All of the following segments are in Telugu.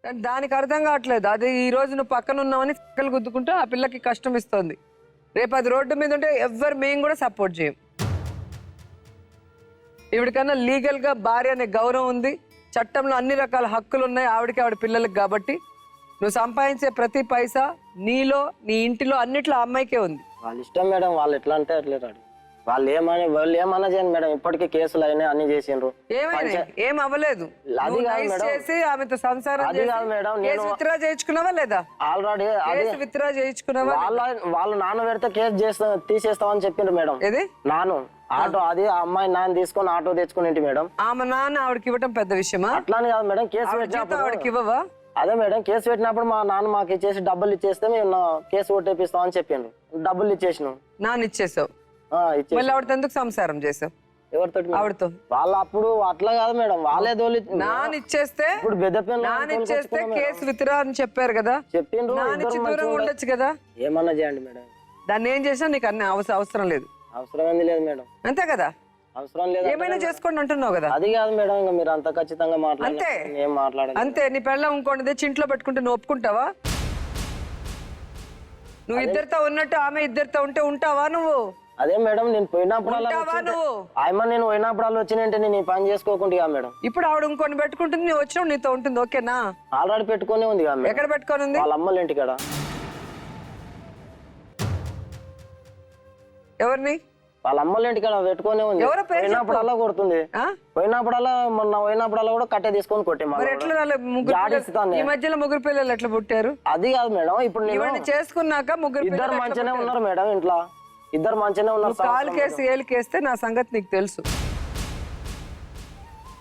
కానీ దానికి అర్థం కావట్లేదు. అది ఈ రోజు నువ్వు పక్కన ఉన్నావని పక్కలు గుద్దుకుంటూ ఆ పిల్లకి కష్టం ఇస్తుంది. రేపు అది రోడ్డు మీద ఉంటే మేము కూడా సపోర్ట్ చేయం. ఇవిడికన్నా లీగల్ గా భార్య అనే గౌరవం ఉంది, చట్టంలో అన్ని రకాల హక్కులు ఉన్నాయి ఆవిడకి ఆవిడ పిల్లలకి. కాబట్టి నువ్వు సంపాదించే ప్రతి పైసా నీలో నీ ఇంటిలో అన్నిట్లో అమ్మాయికే ఉంది. వాళ్ళ ఇష్టం మేడం, వాళ్ళు ఎట్లా అంటే అట్లే రాడు. వాళ్ళు ఏమన్నా చేయండి మేడం, ఇప్పటికే కేసులు అయినాయి, అన్ని చేసిండ్రు. ఏం అవ్వలేదు. చేసి ఆమెతో సంసారం విత్డ్రా చేయించుకున్నావా లేదా? ఆల్రెడీ విత్డ్రా చేయించుకున్నావా? వాళ్ళు నాన్న పెడితే కేసు తీసేస్తామని చెప్పిండ్రు మేడం. ఏది నాను ఆటో, అది ఆ అమ్మాయి నాన్న తీసుకొని ఆటో తెచ్చుకుని మేడం. ఆమె నాన్న ఆవిడకి ఇవ్వటం పెద్ద విషయమా? అట్లానే కాదు మేడం, కేసు పెట్టినప్పుడు ఆవిడకి ఇవ్వవా? అదే మేడం, కేసు పెట్టినప్పుడు మా నాన్న మాకు ఇచ్చేసి డబ్బులు ఇచ్చేస్తే మేము కేసు ఓటేపిస్తామని చెప్పిండ్రు. డబ్బులు ఇచ్చేసినావు. నాన్న ఇచ్చేసావు. మళ్ళీ ఆవిడతో ఎందుకు సంసారం చేసావు? ఎవరితో? ఆవిడతో. వాళ్ళు అప్పుడు అట్లా కాదు మేడం, వాళ్ళే తోలి నాన్న ఇచ్చేస్తే ఇప్పుడు నాన్న ఇచ్చేస్తే కేసు విత్డ్రా అని చెప్పారు కదా, చెప్పిండ్రు. దూరం ఉండొచ్చు కదా. ఏమన్నా చేయండి మేడం, దాన్ని ఏం చేసినా నీకు అన్ని అవసరం లేదు. అవసరం ఏంది లేదు మేడం. అంతే కదా, అవసరం లేదు. ఏమైనా చేసుకోండి అంటున్నావు కదా. అది కాదు మేడం, ఇంకా మీరు అంత ఖచ్చితంగా మాట్లాడండి. ఏం మాట్లాడాలి అంతే. నీ పెళ్ళం ఇంకోటి తెచ్చి ఇంట్లో పెట్టుకుంటే నువ్వు ఒప్పుకుంటావా? నువ్వు ఇద్దరితో ఉన్నట్టు ఆమె ఇద్దరితో ఉంటే ఉంటావా నువ్వు? అదే మేడం, నేను పోయినప్పుడు నేను పోయినప్పుడు వచ్చినంటే నేను ఈ పని చేసుకోకుండా మేడం. ఇప్పుడు ఆవిడ ఇంకొని పెట్టుకుంటుంది, నువ్వు వచ్చినావు నీతో ఉంటుంది. ఓకేనా? ఆల్రెడీ పెట్టుకునే ఉంది. ఎక్కడ పెట్టుకొని ఉంది? వాళ్ళ అమ్మల ఇంటికాడ. ఎవరిని? వాళ్ళ అమ్మల ఇంటికాడ పెట్టుకునే ఉంది. పోయినప్పుడల్లా కొడుతుంది. పోయినప్పుడల్లా కూడా కట్టే తీసుకొని కొట్టే. ఈ మధ్యలో ముగ్గురు పిల్లలు ఎట్లా పుట్టారు? అది కాదు మేడం, ఇప్పుడు చేసుకున్నాక ముగ్గురు ఇద్దరు మంచిగానే ఉన్నారు మేడం. ఇంట్లో ఇద్దరు మంచిగానే ఉన్నారు. కాలు కేసి ఏలికేస్తే నా సంగతి నీకు తెలుసు.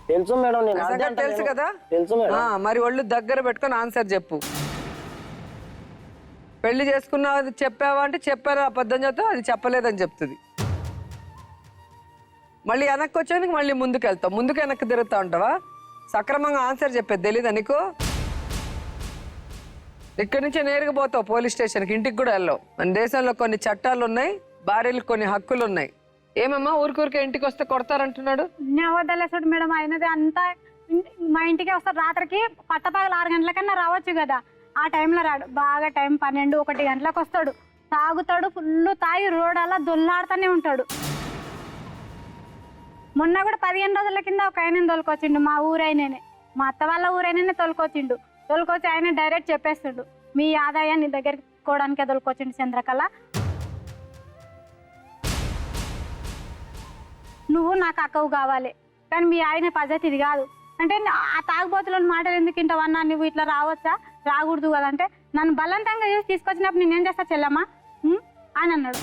తెలుసు మేడం, తెలుసు కదా. తెలుసు మేడం. మరి ఒళ్ళు దగ్గర పెట్టుకొని ఆన్సర్ చెప్పు. పెళ్లి చేసుకున్నావు చెప్పావా అంటే చెప్పారు అబద్ధం చెప్తావు, అది చెప్పలేదని చెప్తుంది. మళ్ళీ వెనక్కి వచ్చేందుకు మళ్ళీ ముందుకు వెళ్తావు, ముందుకు వెనక్కి తిరుగుతా ఉంటావా? సక్రమంగా ఆన్సర్ చెప్పేది తెలీదా నీకు? ఇక్కడి నుంచే నేరుగా పోతావు పోలీస్ స్టేషన్కి, ఇంటికి కూడా వెళ్ళావు. మన దేశంలో కొన్ని చట్టాలు ఉన్నాయి, భార్యలకు కొన్ని హక్కులు ఉన్నాయి. ఏమమ్మా ఊరికే ఇంటికి వస్తే కొడతారంటున్నాడు? వద్దలేసాడు మేడం, అయినది అంతా మా ఇంటికి వస్తాడు. రాత్రికి పట్టపగలు 6 గంటలకన్నా రావచ్చు కదా, ఆ టైంలో రాడు. బాగా టైం 12, 1 గంటలకు వస్తాడు. తాగుతాడు, ఫుల్ తాగి రోడ్ అలా దొల్లాడుతూనే ఉంటాడు. మొన్న కూడా 15 రోజుల కింద ఒక ఆయన తోలుకొచ్చిండు, మా ఊరైననే, మా అత్త వాళ్ళ ఊరైననే తోలుకొచ్చిండు. తోలుకొచ్చి ఆయన డైరెక్ట్ చెప్పేస్తుండు, మీ ఆదాయాన్ని దగ్గరికి కోవడానికే తోలుకొచ్చిండు చంద్రకళ, నువ్వు నాకు అక్కవు కావాలి, కానీ మీ ఆయన పద్ధతి ఇది కాదు అంటే. ఆ తాగుబోతులను మాటలు ఎందుకు వింటావన్నా, నువ్వు ఇట్లా రావచ్చా, రాకూడదు కదా అంటే, నన్ను బలవంతంగా చేసి తీసుకొచ్చినప్పుడు నేనేం చేస్తా చెల్లమ్మా అని అన్నాడు.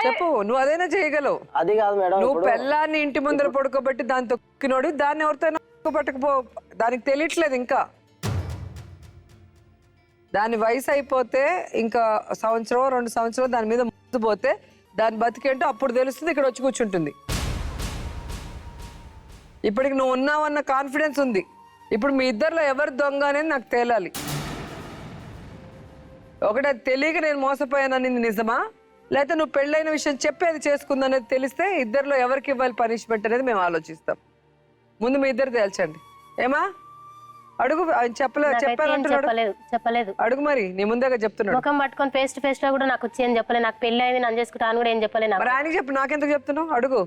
చెప్పు, నువ్వు అదైనా చేయగలవు. అది కాదు మేడం, నువ్వు పెళ్ళాన్ని ఇంటి ముందర పడుకోబెట్టి దాన్ని తొక్కినోడు, దాన్ని ఎవరితో పట్టుకుపో, దానికి తెలియట్లేదు ఇంకా. దాని వయసు అయిపోతే ఇంకా 1 సంవత్సరం 2 సంవత్సరాలు దాని మీద ముందు పోతే దాని బతికేంటో అప్పుడు తెలుస్తుంది, ఇక్కడ వచ్చి కూర్చుంటుంది. ఇప్పటికి నువ్వు ఉన్నావన్న కాన్ఫిడెన్స్ ఉంది. ఇప్పుడు మీ ఇద్దరిలో ఎవరు దొంగ అనేది నాకు తేలాలి. ఒకటే తెలియక నేను మోసపోయానని నిజమా, లేకపోతే నువ్వు పెళ్ళైన విషయం చెప్పేది చేసుకుందనేది తెలిస్తే ఇద్దరిలో ఎవరికి ఇవ్వాలి పనిష్మెంట్ అనేది మేము ఆలోచిస్తాం. ముందు మీ ఇద్దరు తేల్చండి. ఏమా అడుగు, చెప్పలేదు. అడుగు మరి, నీ ముందేగా చెప్తున్నాడు. ముఖం పట్టుకొని ఫేస్ టు ఫేస్ లో కూడా నాకు వచ్చి ఏం చెప్పలేదు, నాకు పెళ్లి అయింది నన్ను చేసుకుంటాను కూడా ఏం చెప్పలేదు. మరి ఆయనకి చెప్పు, నాకెందుకు చెప్తున్నావు? అడుగు.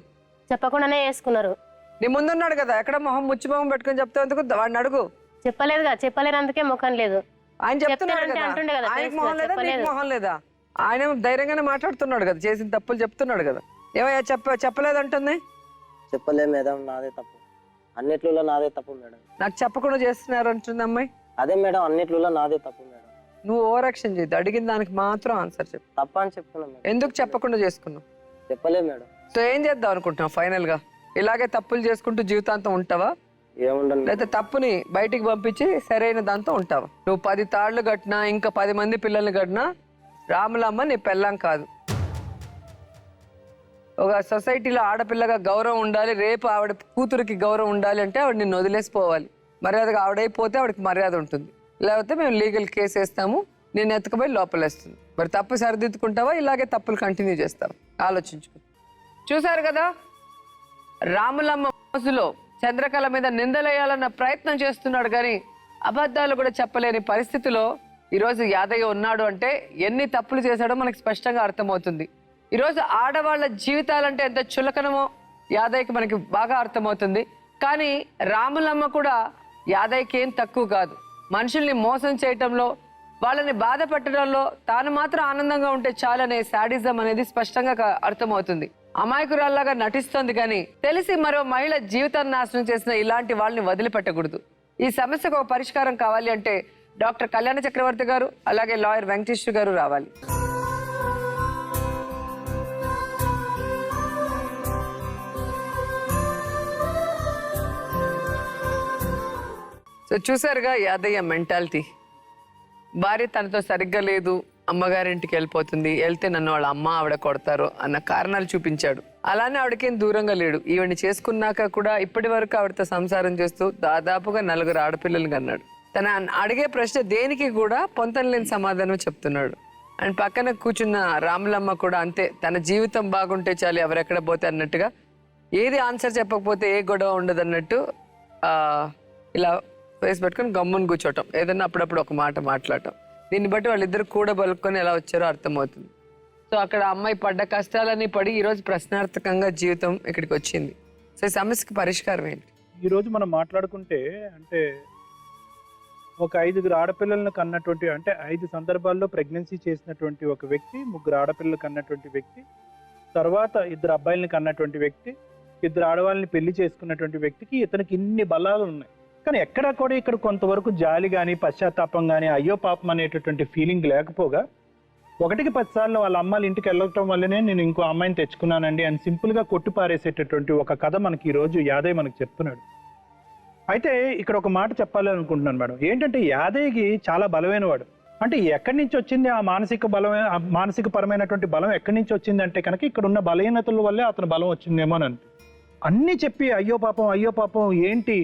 చెప్పకుండానే చేసుకున్నారు. నీ ముందున్నాడు కదా, ఎక్కడ మొహం ముచ్చి మొహం పెట్టుకొని చెప్తావు ఎందుకు? వాడిని అడుగు. చెప్పలేదుగా, చెప్పలేనందుకే ముఖం లేదు. ఆయన చెప్తున్నాడు కదా, ఆయనకి మొహం లేదా, నీకు మొహం లేదా? ఆయన ధైర్యంగానే మాట్లాడుతున్నాడు కదా, చేసిన తప్పులు చెప్తున్నాడు కదా. ఏమయ్యా చెప్పలేదంటుంది? చెప్పలే మేడం, నాదే తప్పు, అన్నిట్లో నాదే తప్పు మేడం. నాకు చెప్పకుండా చేస్తున్నారు అంటుంది అమ్మాయి. అదే మేడం, అన్నిట్లో నాదే తప్పు మేడం. నువ్వు ఓవర్ యాక్షన్ చేయద్దు, అడిగిన దానికి మాత్రం ఆన్సర్ చెప్పు. తప్ప అని చెప్తున్నా. ఎందుకు చెప్పకుండా చేసుకున్నావు? చెప్పలే మేడం. సో ఏం చేద్దాం అనుకుంటున్నావు ఫైనల్ గా? ఇలాగే తప్పులు చేసుకుంటూ జీవితాంతం ఉంటావా, ఏముండదు లేకపోతే తప్పుని బయటికి పంపించి సరైన దాంతో ఉంటావా? నువ్వు 10 తాళ్లు కట్టినా, ఇంకా 10 మంది పిల్లల్ని కట్టినా రాములమ్మ నీ పెళ్ళాం కాదు. ఒక సొసైటీలో ఆడపిల్లగా గౌరవం ఉండాలి, రేపు ఆవిడ కూతురికి గౌరవం ఉండాలి అంటే ఆవిడ నిన్ను వదిలేసిపోవాలి. మర్యాదగా ఆవిడైపోతే ఆవిడకి మర్యాద ఉంటుంది, లేకపోతే మేము లీగల్ కేసు వేస్తాము, నేను ఎత్తుకుపోయి లోపలేస్తుంది. మరి తప్పు సరిదిద్దుకుంటావా, ఇలాగే తప్పులు కంటిన్యూ చేస్తావా? ఆలోచించుకో. చూసారు కదా, రాములమ్మ రోజులో చంద్రకళ మీద నిందలేయాలన్న ప్రయత్నం చేస్తున్నాడు కానీ అబద్ధాలు కూడా చెప్పలేని పరిస్థితిలో ఈరోజు యాదయ్య ఉన్నాడు అంటే ఎన్ని తప్పులు చేశాడో మనకి స్పష్టంగా అర్థమవుతుంది. ఈరోజు ఆడవాళ్ళ జీవితాలంటే ఎంత చులకనమో యాదయ్యకి మనకి బాగా అర్థమవుతుంది. కానీ రాములమ్మ కూడా యాదయ్యకి ఏం తక్కువ కాదు. మనుషుల్ని మోసం చేయటంలో, వాళ్ళని బాధ పెట్టడంలో తాను మాత్రం ఆనందంగా ఉంటే చాలనే శాడిజం అనేది స్పష్టంగా అర్థమవుతుంది. అమాయకురాల్లాగా నటిస్తోంది కానీ తెలిసి మరో మహిళ జీవితాన్ని నాశనం చేసిన ఇలాంటి వాళ్ళని వదిలిపెట్టకూడదు. ఈ సమస్యకు ఒక పరిష్కారం కావాలి అంటే డాక్టర్ కళ్యాణ చక్రవర్తి గారు అలాగే లాయర్ వెంకటేశ్వర గారు రావాలి. సో చూసారుగా యాదయ్య మెంటాలిటీ. భార్య తనతో సరిగ్గా లేదు, అమ్మగారింటికి వెళ్ళిపోతుంది, వెళ్తే నన్ను వాళ్ళ అమ్మ ఆవిడ కొడతారు అన్న కారణాలు చూపించాడు. అలానే ఆవిడకేం దూరంగా లేడు. ఈవిడ్ని చేసుకున్నాక కూడా ఇప్పటి వరకు ఆవిడతో సంసారం చేస్తూ దాదాపుగా 4 ఆడపిల్లలు కన్నాడు. తన అడిగే ప్రశ్న దేనికి కూడా పొంతన లేని సమాధానం చెప్తున్నాడు. అండ్ పక్కన కూర్చున్న రాములమ్మ కూడా అంతే. తన జీవితం బాగుంటే చాలు, ఎవరెక్కడ పోతే అన్నట్టుగా, ఏది ఆన్సర్ చెప్పకపోతే ఏ గొడవ ఉండదు అన్నట్టు ఇలా ఫేస్ పెట్టుకొని గమ్మును కూర్చోటం, ఏదన్నా అప్పుడప్పుడు ఒక మాట మాట్లాడటం. దీన్ని బట్టి వాళ్ళిద్దరు కూడా బలుక్కొని ఎలా వచ్చారో అర్థమవుతుంది. సో అక్కడ అమ్మాయి పడ్డ కష్టాలని పడి ఈరోజు ప్రశ్నార్థకంగా జీవితం ఇక్కడికి వచ్చింది. సో ఈ సమస్యకి పరిష్కారం ఏంటి? ఈరోజు మనం మాట్లాడుకుంటే అంటే ఒక 5 ఆడపిల్లలను కన్నటువంటి, అంటే 5 సందర్భాల్లో ప్రెగ్నెన్సీ చేసినటువంటి ఒక వ్యక్తి, 3 ఆడపిల్లలు కన్నటువంటి వ్యక్తి, తర్వాత 2 అబ్బాయిలను కన్నటువంటి వ్యక్తి, 2 ఆడవాళ్ళని పెళ్లి చేసుకున్నటువంటి వ్యక్తికి ఇతనికి ఇన్ని బలాలు ఉన్నాయి. కానీ ఎక్కడా కూడా ఇక్కడ కొంతవరకు జాలి కానీ పశ్చాత్తాపం కానీ అయ్యో పాపం అనేటటువంటి ఫీలింగ్ లేకపోగా 1కి 10 సార్లు వాళ్ళ అమ్మాయిల ఇంటికి వెళ్ళటం వల్లనే నేను ఇంకో అమ్మాయిని తెచ్చుకున్నానండి అని సింపుల్గా కొట్టిపారేసేటటువంటి ఒక కథ మనకి ఈరోజు యాదయ్య మనకు చెప్తున్నాడు. అయితే ఇక్కడ ఒక మాట చెప్పాలి అనుకుంటున్నాను మేడం. ఏంటంటే యాదయ్యకి చాలా బలమైన వాడు. అంటే ఎక్కడి నుంచి వచ్చింది ఆ మానసిక పరమైనటువంటి బలం ఎక్కడి నుంచి వచ్చింది అంటే కనుక ఇక్కడ ఉన్న బలహీనతల వల్లే అతను బలం వచ్చిందేమో అని అన్నీ చెప్పి అయ్యో పాపం ఏంటి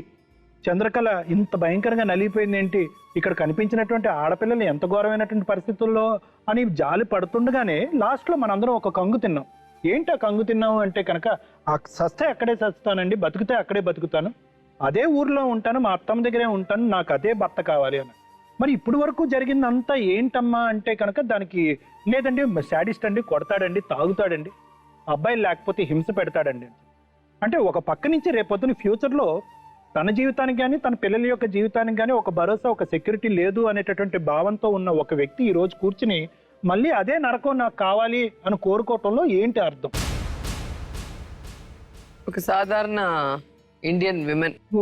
చంద్రకళ ఇంత భయంకరంగా నలిగిపోయింది ఏంటి, ఇక్కడ కనిపించినటువంటి ఆడపిల్లలు ఎంత ఘోరమైనటువంటి పరిస్థితుల్లో అని జాలి పడుతుండగానే లాస్ట్లో మనందరం ఒక కంగు తిన్నాం. ఏంటి ఆ కంగు తిన్నాము అంటే కనుక సస్తే అక్కడే సస్తానండి, బతుకుతే అక్కడే బతుకుతాను, అదే ఊర్లో ఉంటాను, మా అత్తమ్మ దగ్గరే ఉంటాను, నాకు అదే భర్త కావాలి అని. మరి ఇప్పుడు వరకు జరిగిందంతా ఏంటమ్మా అంటే కనుక దానికి లేదండి శాడిస్ట్ అండి, కొడతాడండి, తాగుతాడండి, అబ్బాయిలు లేకపోతే హింస పెడతాడండి. అంటే ఒక పక్క నుంచి రేపొద్దున ఫ్యూచర్లో తన జీవితానికి కానీ తన పిల్లల యొక్క జీవితానికి కానీ ఒక భరోసా, ఒక సెక్యూరిటీ లేదు అనేటటువంటి భావంతో ఉన్న ఒక వ్యక్తి ఈ రోజు కూర్చుని మళ్ళీ అదే నరకం నాకు కావాలి అని కోరుకోవటంలో ఏంటి అర్థం? ఒక సాధారణ ఇండియన్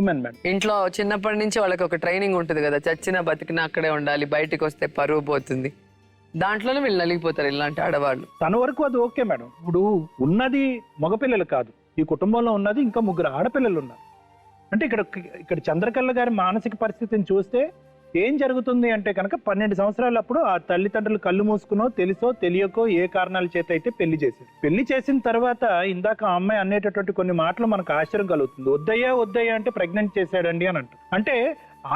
ఉమెన్ మేడం ఇంట్లో చిన్నప్పటి నుంచి వాళ్ళకి ఒక ట్రైనింగ్ ఉంటుంది కదా, చచ్చినా బతికినా అక్కడే ఉండాలి, బయటకు వస్తే పరువు పోతుంది. దాంట్లోనే వీళ్ళు నలిగిపోతారు ఇలాంటి ఆడవాళ్ళు. తన వరకు అది ఓకే మేడం. ఇప్పుడు ఉన్నది మగపిల్లలు కాదు, ఈ కుటుంబంలో ఉన్నది ఇంకా 3 ఆడపిల్లలు ఉన్నారు. అంటే ఇక్కడ చంద్రకళ గారి మానసిక పరిస్థితిని చూస్తే ఏం జరుగుతుంది అంటే కనుక 12 సంవత్సరాలప్పుడు ఆ తల్లిదండ్రులు కళ్ళు మూసుకునో తెలుసో తెలియకో ఏ కారణాల చేత అయితే పెళ్లి చేశారు. పెళ్లి చేసిన తర్వాత ఇందాక ఆ అమ్మాయి అనేటటువంటి కొన్ని మాటలు మనకు ఆశ్చర్యం కలుగుతుంది. వద్దయ్యా అంటే ప్రెగ్నెంట్ చేశాడండి అని అంటారు. అంటే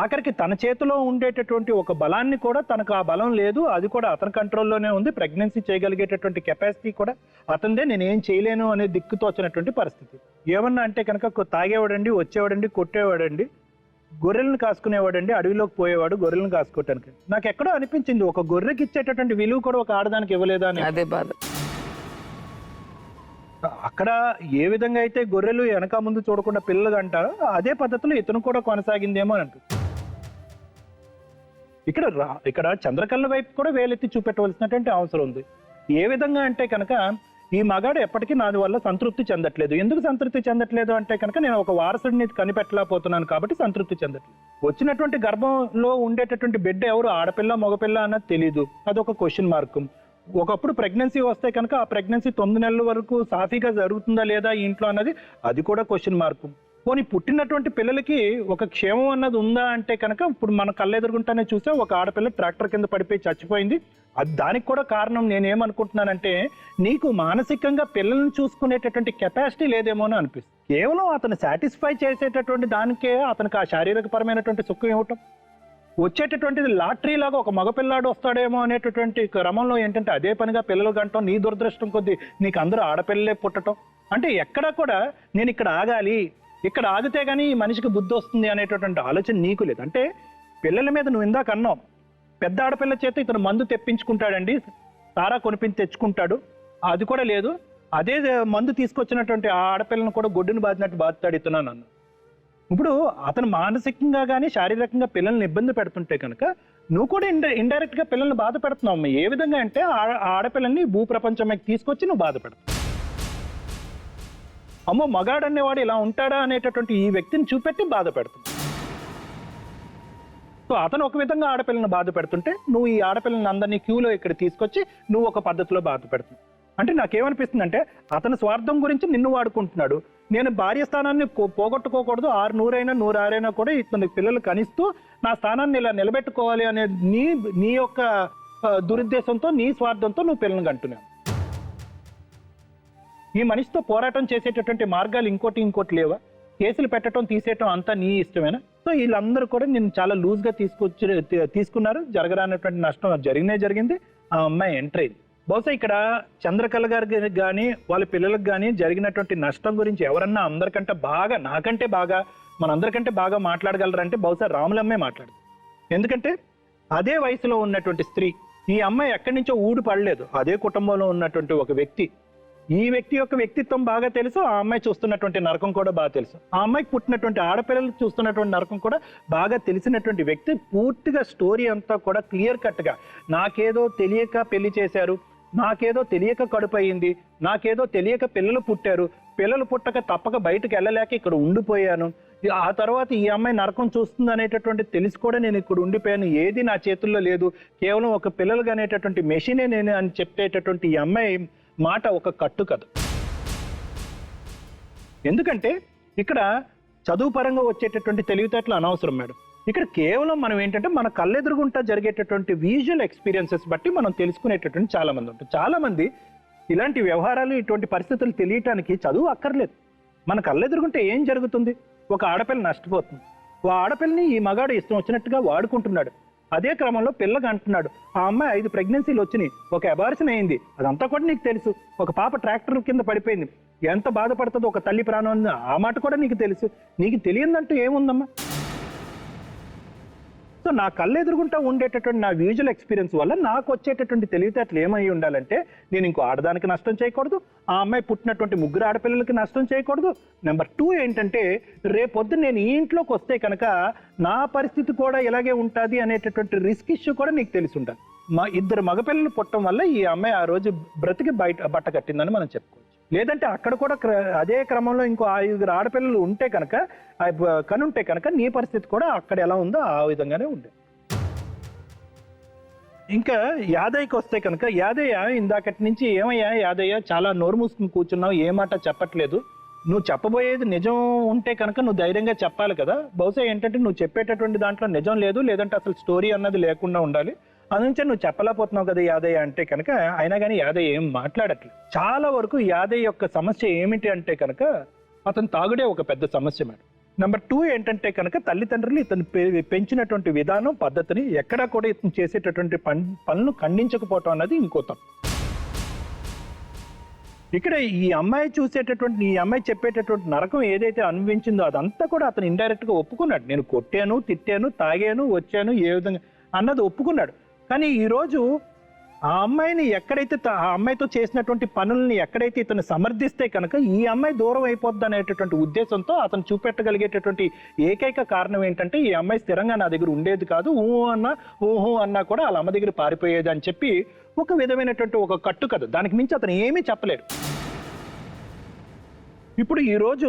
ఆఖరికి తన చేతిలో ఉండేటటువంటి ఒక బలాన్ని కూడా తనకు ఆ బలం లేదు, అది కూడా అతని కంట్రోల్లోనే ఉంది, ప్రెగ్నెన్సీ చేయగలిగేటటువంటి కెపాసిటీ కూడా అతనిదే, నేనేం చేయలేను అనే దిక్కుతో వచ్చినటువంటి పరిస్థితి. ఏమన్నా అంటే కనుక తాగేవాడండి, వచ్చేవాడండి, కొట్టేవాడండి, గొర్రెలను కాసుకునేవాడండి, అడవిలోకి పోయేవాడు గొర్రెలను కాసుకోవటానికి. నాకు ఎక్కడో అనిపించింది ఒక గొర్రెకి ఇచ్చేటటువంటి విలువ కూడా ఒక ఆడదానికి ఇవ్వలేదా అని. అదే బాధ. అక్కడ ఏ విధంగా అయితే గొర్రెలు వెనక ముందు చూడకుండా పిల్లలు అంటారో అదే పద్ధతిలో ఇతను కూడా కొనసాగిందేమో అని అంటుంది. ఇక్కడ చంద్రకళ వైపు కూడా వేలెత్తి చూపెట్టవలసినటువంటి అవసరం ఉంది. ఏ విధంగా అంటే కనుక ఈ మగాడు ఎప్పటికీ నాది వల్ల సంతృప్తి చెందట్లేదు. ఎందుకు సంతృప్తి చెందట్లేదు అంటే కనుక నేను ఒక వారసుడిని కనిపెట్టలేకపోతున్నాను కాబట్టి సంతృప్తి చెందట్లేదు. వచ్చినటువంటి గర్భంలో ఉండేటటువంటి బిడ్డ ఎవరు, ఆడపిల్ల మగపిల్ల అన్నది తెలీదు, అదొక క్వశ్చన్ మార్క్. ఒకప్పుడు ప్రెగ్నెన్సీ వస్తే కనుక ఆ ప్రెగ్నెన్సీ 9 నెలల వరకు సాఫీగా జరుగుతుందా లేదా ఇంట్లో అన్నది అది కూడా క్వశ్చన్ మార్క్. పోనీ పుట్టినటువంటి పిల్లలకి ఒక క్షేమం అన్నది ఉందా అంటే కనుక ఇప్పుడు మన కళ్ళెదురుగుంటానే చూసే ఒక ఆడపిల్ల ట్రాక్టర్ కింద పడిపోయి చచ్చిపోయింది. అది దానికి కూడా కారణం నేనేమనుకుంటున్నానంటే నీకు మానసికంగా పిల్లల్ని చూసుకునేటటువంటి కెపాసిటీ లేదేమో అని అనిపిస్తుంది. కేవలం అతను సాటిస్ఫై చేసేటటువంటి దానికే అతనికి ఆ శారీరకపరమైనటువంటి సుఖం ఇవ్వటం, వచ్చేటటువంటిది లాటరీ లాగా ఒక మగపిల్లాడు వస్తాడేమో అనేటటువంటి క్రమంలో ఏంటంటే అదే పనిగా పిల్లలు గంటం, నీ దురదృష్టం కొద్దీ నీకు అందరూ ఆడపిల్లలే పుట్టడం. అంటే ఎక్కడా కూడా నేను ఇక్కడ ఆగాలి, ఇక్కడ ఆగితే గానీ ఈ మనిషికి బుద్ధి వస్తుంది అనేటటువంటి ఆలోచన నీకు లేదు. అంటే పిల్లల మీద నువ్వు ఇందాక అన్నావు, పెద్ద ఆడపిల్ల చేత ఇతను మందు తెప్పించుకుంటాడండి, సారా కొనిపించి తెచ్చుకుంటాడు, అది కూడా లేదు. అదే మందు తీసుకొచ్చినటువంటి ఆ ఆడపిల్లను కూడా గొడ్డును బాధినట్టు బాధతాడు ఇతను నన్ను. ఇప్పుడు అతను మానసికంగా కానీ శారీరకంగా పిల్లల్ని ఇబ్బంది పెడుతుంటే కనుక నువ్వు కూడా ఇండైరెక్ట్ గా పిల్లల్ని బాధ పెడుతున్నావు. ఏ విధంగా అంటే ఆడపిల్లల్ని భూప్రపంచంకి తీసుకొచ్చి నువ్వు బాధ పెడతావు. అమ్మో మగాడు అనేవాడు ఇలా ఉంటాడా అనేటటువంటి ఈ వ్యక్తిని చూపెట్టి బాధ పెడుతుంది. సో అతను ఒక విధంగా ఆడపిల్లని బాధ పెడుతుంటే నువ్వు ఈ ఆడపిల్లని అందరినీ క్యూలో ఇక్కడ తీసుకొచ్చి నువ్వు ఒక పద్ధతిలో బాధ పెడుతున్నావు. అంటే నాకేమనిపిస్తుంది అంటే అతని స్వార్థం గురించి నిన్ను వాడుకుంటున్నాడు. నేను భార్య స్థానాన్ని పోగొట్టుకోకూడదు, 100 106 కూడా ఇతని పిల్లలు కనిస్తూ నా స్థానాన్ని ఇలా నిలబెట్టుకోవాలి అనే నీ యొక్క దురుద్దేశంతో, నీ స్వార్థంతో నువ్వు పిల్లల్ని కంటున్నావు. ఈ మనిషితో పోరాటం చేసేటటువంటి మార్గాలు ఇంకోటి లేవా? కేసులు పెట్టడం తీసేయటం అంతా నీ ఇష్టమేనా? సో వీళ్ళందరూ కూడా నేను చాలా లూజ్ గా తీసుకున్నారు. జరగరానటువంటి నష్టం జరిగింది. ఆ అమ్మాయి ఎంటర్ అయింది. బహుశా ఇక్కడ చంద్రకళ గారికి కానీ వాళ్ళ పిల్లలకు కానీ జరిగినటువంటి నష్టం గురించి ఎవరన్నా అందరికంటే బాగా, నాకంటే బాగా, మనందరికంటే బాగా మాట్లాడగలరంటే బహుశా రాములమ్మే మాట్లాడదు. ఎందుకంటే అదే వయసులో ఉన్నటువంటి స్త్రీ, ఈ అమ్మాయి ఎక్కడి నుంచో ఊడి పడలేదు. అదే కుటుంబంలో ఉన్నటువంటి ఒక వ్యక్తి, ఈ వ్యక్తి యొక్క వ్యక్తిత్వం బాగా తెలుసు, ఆ అమ్మాయి చూస్తున్నటువంటి నరకం కూడా బాగా తెలుసు. ఆ అమ్మాయికి పుట్టినటువంటి ఆడపిల్లలు చూస్తున్నటువంటి నరకం కూడా బాగా తెలిసినటువంటి వ్యక్తి పూర్తిగా స్టోరీ అంతా కూడా క్లియర్ కట్ గా, నాకేదో తెలియక పెళ్లి చేశారు, నాకేదో తెలియక కడుపు అయింది, నాకేదో తెలియక పిల్లలు పుట్టారు, పిల్లలు పుట్టక తప్పక బయటకు వెళ్ళలేక ఇక్కడ ఉండిపోయాను, ఆ తర్వాత ఈ అమ్మాయి నరకం చూస్తుంది అనేటటువంటి తెలిసి కూడా నేను ఇక్కడ ఉండిపోయాను, ఏది నా చేతుల్లో లేదు, కేవలం ఒక పిల్లలు అనేటటువంటి మెషినే నేను అని చెప్పేటటువంటి ఈ అమ్మాయి మాట ఒక కట్టు కథ. ఎందుకంటే ఇక్కడ చదువు పరంగా వచ్చేటటువంటి తెలివితేటలు అనవసరం మేడం. ఇక్కడ కేవలం మనం ఏంటంటే మన కళ్ళెదురుగుంటా జరిగేటటువంటి విజువల్ ఎక్స్పీరియన్సెస్ బట్టి మనం తెలుసుకునేటటువంటి చాలా మంది ఉంటారు. చాలా మంది ఇలాంటి వ్యవహారాలు, ఇటువంటి పరిస్థితులు తెలియటానికి చదువు అక్కర్లేదు. మన కళ్ళెదురుగుంటే ఏం జరుగుతుంది? ఒక ఆడపిల్ల నష్టపోతుంది, ఆ ఆడపిల్లని ఈ మగాడు ఇష్టం వచ్చినట్టుగా వాడుకుంటున్నాడు. అదే క్రమంలో పిల్లగా అంటున్నాడు, ఆ అమ్మాయి 5 ప్రెగ్నెన్సీలు వచ్చినాయి, ఒక అబార్షన్ అయింది, అదంతా కూడా నీకు తెలుసు. ఒక పాప ట్రాక్టర్ కింద పడిపోయింది, ఎంత బాధపడుతుందో ఒక తల్లి ప్రాణం, ఆ మాట కూడా నీకు తెలుసు. నీకు తెలియదంటూ ఏముందమ్మా? సో నా కళ్ళెదురుగుంటా ఉండేటటువంటి నా విజువల్ ఎక్స్పీరియన్స్ వల్ల నాకు వచ్చేటటువంటి తెలివితేటలు ఏమై ఉండాలంటే, నేను ఇంకో ఆడదానికి నష్టం చేయకూడదు, ఆ అమ్మాయి పుట్టినటువంటి 3 ఆడపిల్లలకి నష్టం చేయకూడదు. నెంబర్ 2 ఏంటంటే, రేపొద్దు నేను ఈ ఇంట్లోకి వస్తే కనుక నా పరిస్థితి కూడా ఇలాగే ఉంటుంది అనేటటువంటి రిస్క్ ఇష్యూ కూడా నీకు తెలిసి ఉండాలి. మా 2 మగపిల్లలు పుట్టడం వల్ల ఈ అమ్మాయి ఆ రోజు బ్రతికి బట్ట కట్టిందని మనం చెప్పుకోవచ్చు. లేదంటే అక్కడ కూడా అదే క్రమంలో ఇంకో 5 ఆడపిల్లలు ఉంటే కనుక, కనుంటే కనుక నీ పరిస్థితి కూడా అక్కడ ఎలా ఉందో ఆ విధంగానే ఉండే. ఇంకా యాదయ్యకి వస్తే కనుక, యాదయ్య ఇందాకటి నుంచి ఏమయ్యా యాదయ్య చాలా నోరు మూసుకుని కూర్చున్నావు, ఏ మాట చెప్పట్లేదు, నువ్వు చెప్పబోయేది నిజం ఉంటే కనుక నువ్వు ధైర్యంగా చెప్పాలి కదా. బహుశా ఏంటంటే నువ్వు చెప్పేటటువంటి దాంట్లో నిజం లేదు, లేదంటే అసలు స్టోరీ అన్నది లేకుండా ఉండాలి. అందుకే నువ్వు చెప్పలేకపోతున్నావు కదా యాదయ్య అంటే కనుక, అయినా కానీ యాదయ్య ఏం మాట్లాడట్లేదు. చాలా వరకు యాదయ్య యొక్క సమస్య ఏమిటి అంటే కనుక, అతను తాగుడే ఒక పెద్ద సమస్య మేడం. నెంబర్ 2 ఏంటంటే కనుక, తల్లిదండ్రులు ఇతను పెంచినటువంటి విధానం, పద్ధతిని ఎక్కడా కూడా ఇతను చేసేటటువంటి పనులు ఖండించకపోవటం అన్నది ఇంకో తప్పు. ఇక్కడ ఈ అమ్మాయి చూసేటటువంటి, ఈ అమ్మాయి చెప్పేటటువంటి నరకం ఏదైతే అనుభవించిందో అదంతా కూడా అతను ఇండైరెక్ట్ గా ఒప్పుకున్నాడు. నేను కొట్టాను, తిట్టాను, తాగాను, వచ్చాను, ఏ విధంగా అన్నది ఒప్పుకున్నాడు. కానీ ఈరోజు ఆ అమ్మాయిని ఎక్కడైతే, ఆ అమ్మాయితో చేసినటువంటి పనుల్ని ఎక్కడైతే ఇతను సమర్థిస్తే కనుక ఈ అమ్మాయి దూరం అయిపోద్ది అనేటటువంటి ఉద్దేశంతో అతను చూపెట్టగలిగేటటువంటి ఏకైక కారణం ఏంటంటే, ఈ అమ్మాయి స్థిరంగా నా దగ్గర ఉండేది కాదు, ఊహు అన్నా కూడా వాళ్ళ అమ్మ దగ్గర పారిపోయేది అని చెప్పి ఒక విధమైనటువంటి ఒక కట్టు కథ. దానికి మించి అతను ఏమీ చెప్పలేడు. ఇప్పుడు ఈరోజు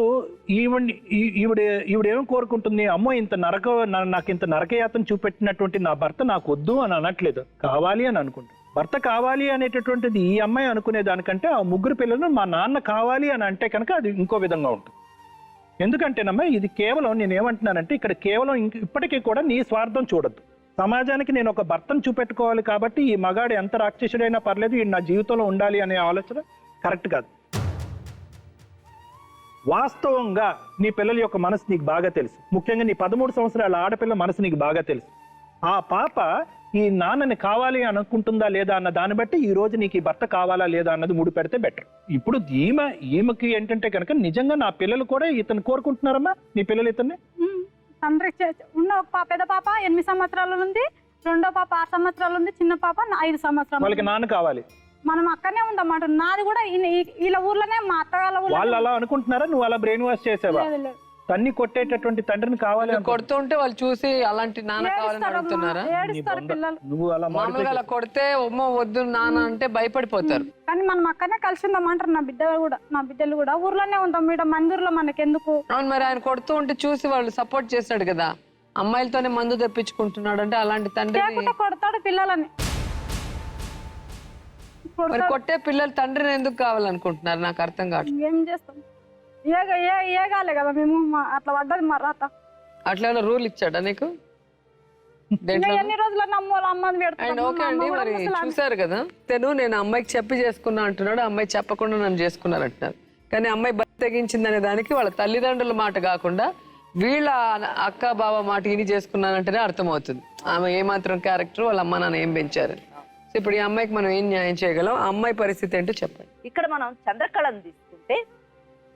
ఈవిడేమో కోరుకుంటుంది, అమ్మో ఇంత నాకు ఇంత నరకయాతను చూపెట్టినటువంటి నా భర్త నాకు వద్దు అని అనట్లేదు, కావాలి అని అనుకుంటుంది. భర్త కావాలి అనేటటువంటిది ఈ అమ్మాయి అనుకునే దానికంటే ఆ 3 పిల్లలు మా నాన్న కావాలి అని అంటే కనుక అది ఇంకో విధంగా ఉంటుంది. ఎందుకంటేనమ్మా ఇది కేవలం, నేను ఏమంటున్నానంటే ఇక్కడ కేవలం ఇప్పటికీ కూడా నీ స్వార్థం చూడద్దు. సమాజానికి నేను ఒక భర్తను చూపెట్టుకోవాలి కాబట్టి ఈ మగాడు ఎంత రాక్షసుడైనా పర్లేదు, ఈ నా జీవితంలో ఉండాలి అనే ఆలోచన కరెక్ట్ కాదు. వాస్తవంగా నీ పిల్లల యొక్క మనసు నీకు బాగా తెలుసు. ముఖ్యంగా నీ 13 సంవత్సరాల ఆడపిల్ల మనసు నీకు బాగా తెలుసు. ఆ పాప ఈ నాన్నని కావాలి అనుకుంటుందా లేదా అన్న దాన్ని బట్టి ఈ రోజు నీకు ఈ భర్త కావాలా లేదా అన్నది ముడి పెడితే బెటర్. ఇప్పుడు ఈమెకి ఏంటంటే కనుక నిజంగా నా పిల్లలు కూడా ఇతను కోరుకుంటున్నారమ్మా, నీ పిల్లలు ఇతన్ని? తండ్రి ఉన్న ఒక పెద్ద పాప 8 సంవత్సరాలు ఉంది, రెండో పాప 6 సంవత్సరాలు ఉంది, చిన్న పాప 5 సంవత్సరాలు. వాళ్ళకి నాన్న కావాలి. మనం అక్కడనే ఉందన్నమాట. నాది కూడా వీళ్ళ ఊర్లోనే, మా అత్తగాళ్ళ ఊర్లో. వాళ్ళు అలా అనుకుంటున్నారా? నువ్వు అలా బ్రెయిన్ వాష్ చేసావా? తన్ని కొట్టేటటువంటి తండ్రిని కావాలి కొడుతూ ఉంటే వాళ్ళు చూసి అలాంటి నాన్న కావాలని అడుగుతున్నారా? ఏడుస్తారు పిల్లలు. నువ్వు అలా మామూలుగా అలా కొడితే ఉమ్మ వద్దు నాన్న అంటే భయపడిపోతారు. కానీ మనం అక్కడనే కలిసి ఉందామంటారు నా బిడ్డలు కూడా ఊర్లోనే ఉందాం. ఇక్కడ మందూరులో మనకెందుకు? అవును, మరి ఆయన కొడుతూ ఉంటే చూసి వాళ్ళు సపోర్ట్ చేస్తాడు కదా. అమ్మాయిలతోనే మందు తెప్పించుకుంటున్నాడు అంటే అలాంటి తండ్రి కొడతాడు పిల్లలని. మరి కొట్టే పిల్లలు తండ్రిని ఎందుకు కావాలనుకుంటున్నారు? నాకు అర్థం కావట్లేదు. ఏం చేస్తాం, ఏగాలే కదా మేము. అట్లా పడ్డది మా రాత. అట్లా రూల్ ఇచ్చాడా నీకు? ఎన్ని రోజులు నమ్మోళ్ళు అమ్మని అండ్ ఓకే అండి, మరి చూసారు కదా, నేను అమ్మాయికి చెప్పి చేసుకున్నా అంటున్నాడు, అమ్మాయి చెప్పకుండా నన్ను చేసుకున్నారు అంటున్నారు. కానీ అమ్మాయి బతి తెగించిందనే దానికి వాళ్ళ తల్లిదండ్రుల మాట కాకుండా వీళ్ళ అక్క బావ మాట ఇని చేసుకున్నానంటేనే అర్థమవుతుంది ఆమె ఏమాత్రం క్యారెక్టర్, వాళ్ళ అమ్మ నాన్న ఏం పెంచారు. సో ఇప్పుడు ఈ అమ్మాయికి మనం ఏం న్యాయం చేయగలం? ఆ అమ్మాయి పరిస్థితి ఏంటో చెప్పండి. ఇక్కడ మనం చంద్రకళను తీసుకుంటే,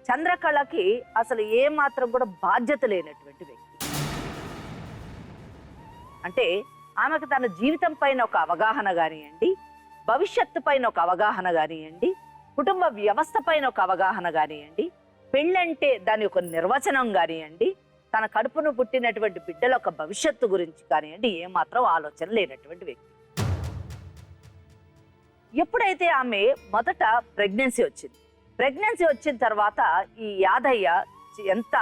చంద్రకళకి అసలు ఏ మాత్రం కూడా బాధ్యత లేనటువంటి వ్యక్తి. అంటే ఆమెకు తన జీవితం పైన ఒక అవగాహన కానివ్వండి, భవిష్యత్తు పైన ఒక అవగాహన కానివ్వండి, కుటుంబ వ్యవస్థ పైన ఒక అవగాహన కానివ్వండి, పెళ్ళంటే దాని ఒక నిర్వచనం కానివ్వండి, తన కడుపును పుట్టినటువంటి బిడ్డల ఒక భవిష్యత్తు గురించి కానివ్వండి ఏమాత్రం ఆలోచన లేనటువంటి వ్యక్తి. ఎప్పుడైతే ఆమె మొదట ప్రెగ్నెన్సీ వచ్చిన తర్వాత ఈ యాదయ్య ఎంత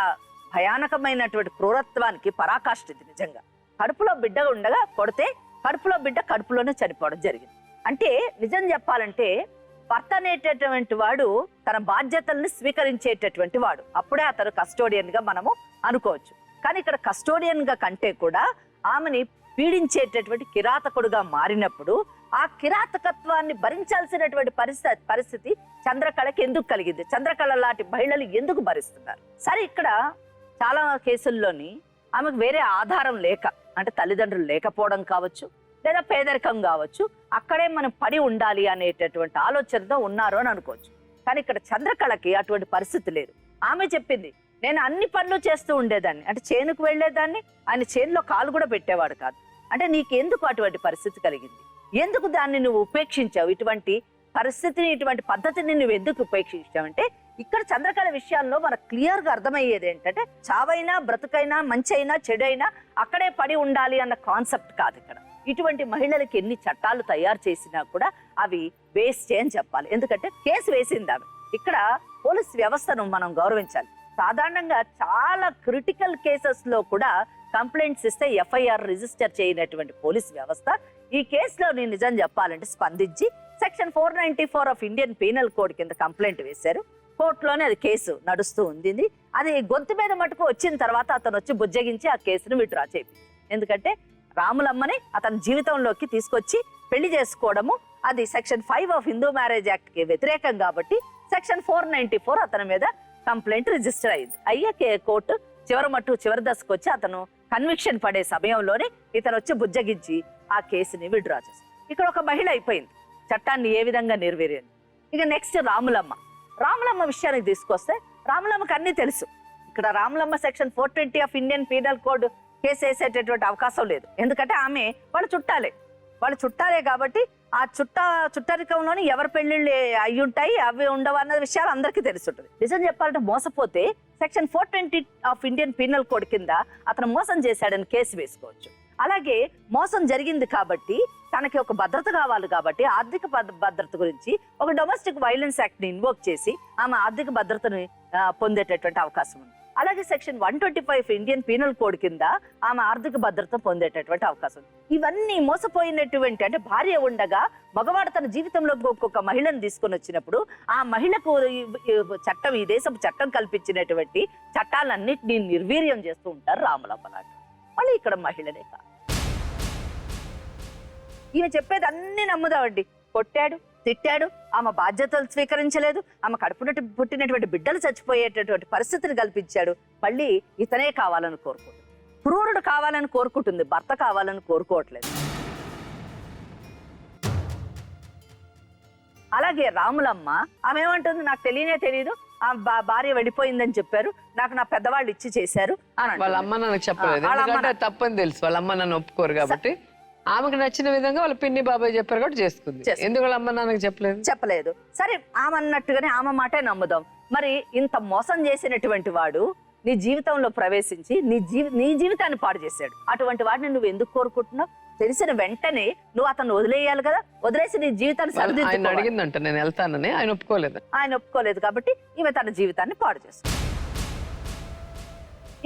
భయానకమైనటువంటి క్రూరత్వానికి పరాకాష్ఠ ఇది. నిజంగా కడుపులో బిడ్డ ఉండగా కొడితే కడుపులో బిడ్డ కడుపులోనే చనిపోవడం జరిగింది. అంటే నిజం చెప్పాలంటే భర్త అనేటటువంటి వాడు తన బాధ్యతల్ని స్వీకరించేటటువంటి వాడు. అప్పుడే అతను కస్టోడియన్ గా మనము అనుకోవచ్చు. కానీ ఇక్కడ కస్టోడియన్ గా కంటే కూడా ఆమెని పీడించేటటువంటి కిరాతకుడుగా మారినప్పుడు ఆ కిరాతకత్వాన్ని భరించాల్సినటువంటి పరిస్థితి చంద్రకళకి ఎందుకు కలిగింది? చంద్రకళ లాంటి మహిళలు ఎందుకు భరిస్తున్నారు? సరే, ఇక్కడ చాలా కేసుల్లోని ఆమెకు వేరే ఆధారం లేక, అంటే తల్లిదండ్రులు లేకపోవడం కావచ్చు, లేదా పేదరికం కావచ్చు, అక్కడే మనం పడి ఉండాలి అనేటటువంటి ఆలోచనతో ఉన్నారు అని అనుకోవచ్చు. కానీ ఇక్కడ చంద్రకళకి అటువంటి పరిస్థితి లేదు. ఆమె చెప్పింది, నేను అన్ని పనులు చేస్తూ ఉండేదాన్ని, అంటే చేనుకు వెళ్లేదాన్ని, ఆయన చేనులో కాలు కూడా పెట్టేవాడు కాదు. అంటే నీకెందుకు అటువంటి పరిస్థితి కలిగింది? ఎందుకు దాన్ని నువ్వు ఉపేక్షించావు? ఇటువంటి పరిస్థితిని, ఇటువంటి పద్ధతిని నువ్వు ఎందుకు ఉపేక్షించావంటే, ఇక్కడ చంద్రకళ విషయాల్లో మనకు క్లియర్ గా అర్థమయ్యేది ఏంటంటే, చావైనా బ్రతుకైనా మంచైనా చెడైనా అక్కడే పడి ఉండాలి అన్న కాన్సెప్ట్ కాదు ఇక్కడ. ఇటువంటి మహిళలకి ఎన్ని చట్టాలు తయారు చేసినా కూడా అవి వేస్ట్ అని చెప్పాలి. ఎందుకంటే కేసు వేసింది ఆమె. ఇక్కడ పోలీస్ వ్యవస్థను మనం గౌరవించాలి. సాధారణంగా చాలా క్రిటికల్ కేసెస్ లో కూడా కంప్లైంట్స్ ఇస్తే ఎఫ్ఐఆర్ రిజిస్టర్ చేయనటువంటి పోలీస్ వ్యవస్థ ఈ కేసులో నేను నిజం చెప్పాలంటే స్పందించి section 494 of Indian penal code కింద కంప్లైంట్ వేశారు. కోర్టులోనే అది కేసు నడుస్తూ ఉంది. అది గొంతు మీద మటుకు వచ్చిన తర్వాత అతను వచ్చి బుజ్జగించి ఆ కేసును విత్డ్రా చేయించారు. ఎందుకంటే రాములమ్మని అతని జీవితంలోకి తీసుకొచ్చి పెళ్లి చేసుకోవడము అది section 5 of Hindu marriage act కి వ్యతిరేకం కాబట్టి సెక్షన్ 494 అతని మీద కంప్లైంట్ రిజిస్టర్ అయింది. అయ్యే కోర్టు చివరి దశకు వచ్చి అతను కన్విక్షన్ పడే సమయంలోనే ఇతను వచ్చి బుజ్జగించి ఆ కేసుని విత్డ్రా చేశారు. ఇక్కడ ఒక మహిళ అయిపోయింది, చట్టాన్ని ఏ విధంగా నెరవేరింది. ఇక నెక్స్ట్ రాములమ్మ విషయానికి తీసుకొస్తే రాములమ్మకి అన్ని తెలుసు. ఇక్కడ Ramulamma section 420 of Indian penal code case వేసేటటువంటి అవకాశం లేదు. ఎందుకంటే ఆమె వాళ్ళ చుట్టాలే కాబట్టి ఆ చుట్టరికంలోని ఎవరి పెళ్లిళ్ళు అయి ఉంటాయి, అవి ఉండవు అన్న విషయాలు అందరికీ తెలుసుంటుంది. నిజం చెప్పాలంటే మోసపోతే section 420 of Indian penal code కింద అతను మోసం చేశాడని కేసు వేసుకోవచ్చు. అలాగే మోసం జరిగింది కాబట్టి తనకి ఒక భద్రత కావాలి కాబట్టి ఆర్థిక భద్రత గురించి ఒక డొమెస్టిక్ వైలెన్స్ యాక్ట్ ని ఇన్వోక్ చేసి ఆమె ఆర్థిక భద్రతని పొందేటటువంటి అవకాశం ఉంది. అలాగే సెక్షన్ 125 ఇండియన్ పీనల్ కోడ్ కింద ఆమె ఆర్థిక భద్రత పొందేటటువంటి అవకాశం ఉంది. ఇవన్నీ మోసపోయినటువంటి, అంటే భార్య ఉండగా మగవాడు తన జీవితంలో ఒక్కొక్క మహిళను తీసుకొని వచ్చినప్పుడు ఆ మహిళకు చట్టం, ఈ దేశపు చట్టం కల్పించినటువంటి చట్టాలన్నిటినీ నిర్వీర్యం చేస్తూ ఉంటారు రాములమ్మ లాంటి. మళ్ళీ ఇక్కడ మహిళనే కాదు, ఈయన చెప్పేది అన్ని నమ్ముదామండి. కొట్టాడు, తిట్టాడు, ఆమె బాధ్యతలు స్వీకరించలేదు, ఆమె పుట్టినటువంటి బిడ్డలు చచ్చిపోయేటటువంటి పరిస్థితిని కల్పించాడు. మళ్ళీ ఇతనే కావాలని కోరుకుంటుంది, క్రూరుడు కావాలని కోరుకుంటుంది, భర్త కావాలని కోరుకోవట్లేదు. అలాగే రాములమ్మ ఆమె ఏమంటుంది, నాకు తెలియదు ఆ భార్య వెళ్ళిపోయిందని చెప్పారు, నాకు నా పెద్దవాళ్ళు ఇచ్చి చేశారు అని అంటుంది. వాళ్ళ అమ్మ నాన్నకు చెప్పలేదు, వాళ్ళ అమ్మ ఎందుకంటే అది తప్పని తెలుసు. వాళ్ళ అమ్మ నాన్న ఒప్పుకోరు కాబట్టి ఆమెకు నచ్చిన విధంగా వాళ్ళ పిన్ని బాబాయ్ చెప్పారు కాబట్టి చేసుకుంది. ఎందుకు వాళ్ళ అమ్మ నాన్నకు చెప్పలేదు? సరే, ఆమె అన్నట్టుగానే ఆమె మాటే నమ్ముదాం. మరి ఇంత మోసం చేసినటువంటి వాడు నీ జీవితంలో ప్రవేశించి నీ జీవితాన్ని పాడు చేశాడు. అటువంటి వాడిని నువ్వు ఎందుకు కోరుకుంటున్నావు? తెలిసిన వెంటనే నువ్వు అతను వదిలేయాలి కదా, వదిలేసి నీ జీవితాన్ని ఆయన అడిగిందంట నేను వెళ్తానని, ఆయన ఒప్పుకోలేదు కాబట్టి ఈమె తన జీవితాన్ని పాడు చేస్తుంది.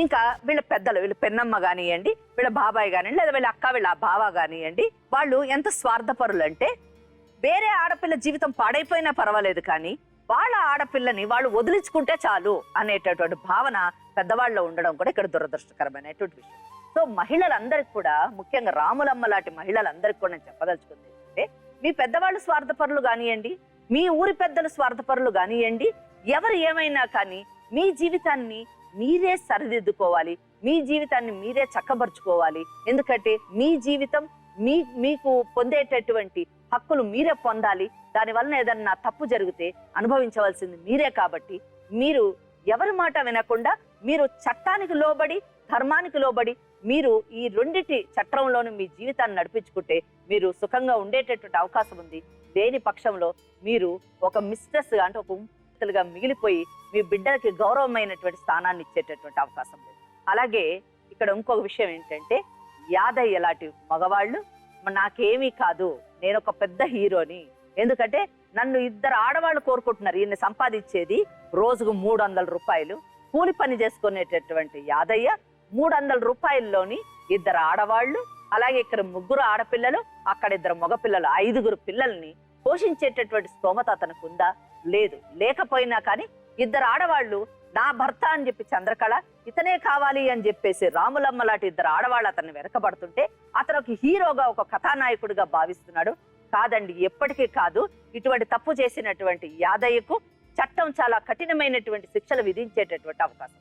ఇంకా వీళ్ళ పెద్దలు, వీళ్ళ పెన్నమ్మ కానివ్వండి, వీళ్ళ బాబాయ్ కానివ్వండి, లేదా వీళ్ళ అక్క వీళ్ళ బావ కానివ్వండి, వాళ్ళు ఎంత స్వార్థపరులు అంటే వేరే ఆడపిల్ల జీవితం పాడైపోయినా పర్వాలేదు కానీ వాళ్ళ ఆడపిల్లని వాళ్ళు వదిలించుకుంటే చాలు అనేటటువంటి భావన పెద్దవాళ్ళలో ఉండడం కూడా ఇక్కడ దురదృష్టకరమైనటువంటి విషయం. సో మహిళలందరికీ కూడా, ముఖ్యంగా రాములమ్మ లాంటి మహిళలందరికీ కూడా నేను చెప్పదలుచుకుంది ఏంటంటే, మీ పెద్దవాళ్ళు స్వార్థపరులు కానివ్వండి, మీ ఊరి పెద్దలు స్వార్థపరులు కానివ్వండి, ఎవరు ఏమైనా కానీ మీ జీవితాన్ని మీరే సరిదిద్దుకోవాలి, మీ జీవితాన్ని మీరే చక్కబరుచుకోవాలి. ఎందుకంటే మీ జీవితం మీకు పొందేటటువంటి హక్కులు మీరే పొందాలి. దానివల్ల ఏదన్నా తప్పు జరిగితే అనుభవించవలసింది మీరే. కాబట్టి మీరు ఎవరి మాట వినకుండా మీరు చట్టానికి లోబడి, ధర్మానికి లోబడి మీరు ఈ రెండిటి చట్టంలోనూ మీ జీవితాన్ని నడిపించుకుంటే మీరు సుఖంగా ఉండేటటువంటి అవకాశం ఉంది. లేని పక్షంలో మీరు ఒక మిస్ట్రెస్ గా, అంటే ఒక గా మిగిలిపోయి మీ బిడ్డలకి గౌరవమైనటువంటి స్థానాన్ని ఇచ్చేటటువంటి అవకాశం లేదు. అలాగే ఇక్కడ ఇంకొక విషయం ఏంటంటే, యాదయ్య లాంటి మగవాళ్ళు నాకేమీ కాదు, నేను ఒక పెద్ద హీరోని, ఎందుకంటే నన్ను ఇద్దరు ఆడవాళ్ళు కోరుకుంటున్నారు. ఈయన సంపాదించేది రోజుకు 300 రూపాయలు, కూలి పని చేసుకునేటటువంటి యాదయ్య 300 రూపాయల్లోని ఇద్దరు ఆడవాళ్ళు, అలాగే ఇక్కడ 3 ఆడపిల్లలు, అక్కడ 2 మగపిల్లలు, 5 పిల్లల్ని పోషించేటటువంటి స్తోమత అతనికి ఉందా? లేదు. లేకపోయినా కానీ 2 ఆడవాళ్ళు నా భర్త అని చెప్పి చంద్రకళ, ఇతనే కావాలి అని చెప్పేసి రాములమ్మ లాంటి 2 ఆడవాళ్ళు అతన్ని వెనకబడుతుంటే అతను ఒక హీరోగా, ఒక కథానాయకుడిగా భావిస్తున్నాడు. కాదండి, ఎప్పటికీ కాదు. ఇటువంటి తప్పు చేసినటువంటి యాదయ్యకు చట్టం చాలా కఠినమైనటువంటి శిక్షలు విధించేటటువంటి అవకాశం.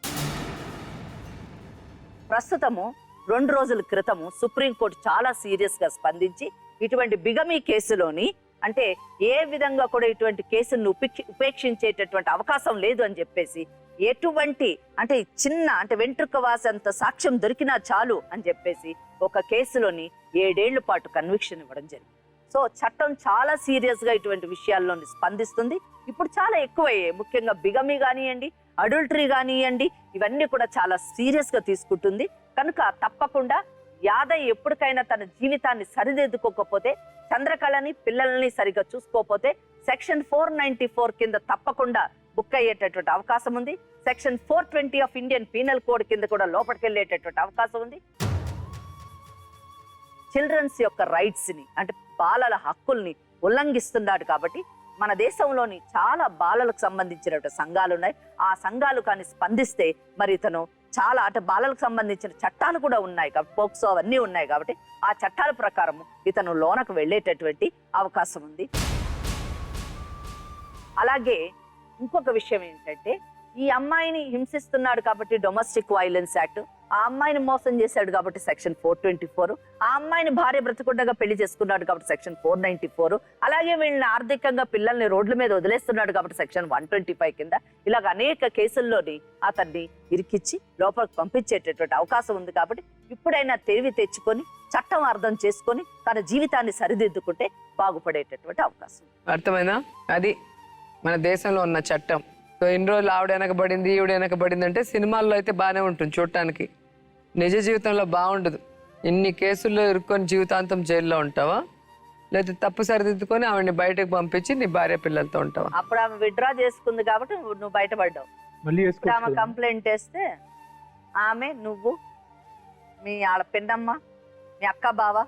ప్రస్తుతము 2 రోజుల క్రితము సుప్రీంకోర్టు చాలా సీరియస్ గా స్పందించి ఇటువంటి బిగమీ కేసులోని, అంటే ఏ విధంగా కూడా ఇటువంటి కేసును ఉపేక్షించేటటువంటి అవకాశం లేదు అని చెప్పేసి, ఎటువంటి అంటే చిన్న అంటే వెంట్రుక వాసంత సాక్ష్యం దొరికినా చాలు అని చెప్పేసి ఒక కేసులోని 7 ఏళ్ల పాటు కన్విక్షన్ ఇవ్వడం జరిగింది. సో చట్టం చాలా సీరియస్ గా ఇటువంటి విషయాల్లోని స్పందిస్తుంది. ఇప్పుడు చాలా ఎక్కువయ్యాయి. ముఖ్యంగా బిగమీ కానివ్వండి, అడల్టరీ కానివ్వండి, ఇవన్నీ కూడా చాలా సీరియస్ గా తీసుకుంటుంది. కనుక తప్పకుండా యాదయ్య ఎప్పటికైనా తన జీవితాన్ని సరిదిద్దుకోకపోతే, చంద్రకళని పిల్లల్ని సరిగా చూసుకోకపోతే సెక్షన్ 494 కింద తప్పకుండా బుక్ అయ్యేటటువంటి అవకాశం ఉంది. Section 420 of Indian penal code కింద కూడా లోపలికి వెళ్ళేటటువంటి అవకాశం ఉంది. చిల్డ్రన్స్ యొక్క రైట్స్ ని, అంటే బాలల హక్కుల్ని ఉల్లంఘిస్తున్నాడు. కాబట్టి మన దేశంలోని చాలా బాలలకు సంబంధించినటువంటి సంఘాలు ఉన్నాయి. ఆ సంఘాలు కానీ స్పందిస్తే మరి ఇతను చాలా, అంటే బాలలకు సంబంధించిన చట్టాలు కూడా ఉన్నాయి కాబట్టి, పోక్సో అవన్నీ ఉన్నాయి కాబట్టి ఆ చట్టాల ప్రకారం ఇతను లోనకు వెళ్ళేటటువంటి అవకాశం ఉంది. అలాగే ఇంకొక విషయం ఏంటంటే, ఈ అమ్మాయిని హింసిస్తున్నాడు కాబట్టి డొమెస్టిక్ వైలెన్స్ యాక్ట్, ఆ అమ్మాయిని మోసం చేశాడు కాబట్టి సెక్షన్ 424, ఆ అమ్మాయిని భార్య బ్రతికుండగా పెళ్లి చేసుకున్నాడు కాబట్టి సెక్షన్ 494, అలాగే వీళ్ళని ఆర్థికంగా పిల్లల్ని రోడ్ల మీద వదిలేస్తున్నాడు కాబట్టి సెక్షన్ 125 కింద ఇలాగ అనేక కేసుల్లోని అతన్ని ఇరికిచ్చి లోపలికి పంపించేటటువంటి అవకాశం ఉంది. కాబట్టి ఇప్పుడైనా తెలివి తెచ్చుకొని చట్టం అర్థం చేసుకొని తన జీవితాన్ని సరిదిద్దుకుంటే బాగుపడేటటువంటి అవకాశం. అర్థమైనా? అది మన దేశంలో ఉన్న చట్టం. సో ఇన్ని రోజులు ఆవిడ వెనకబడింది, ఈవిడ వెనకబడింది అంటే సినిమాల్లో అయితే బాగానే ఉంటుంది చూడటానికి, నిజ జీవితంలో బాగుండదు. ఇన్ని కేసుల్లో ఇరుక్కొని జీవితాంతం జైల్లో ఉంటావా, లేదా తప్పు సరిదిద్దుకొని ఆవిడని బయటకు పంపించి నీ భార్య పిల్లలతో ఉంటావా? అప్పుడు ఆమె విత్డ్రా చేసుకుంది కాబట్టి నువ్వు బయటపడ్డావు. ఆమె కంప్లైంట్ వేస్తే ఆమె, నువ్వు, మీ ఆడ పిన్నమ్మ, మీ అక్క బావ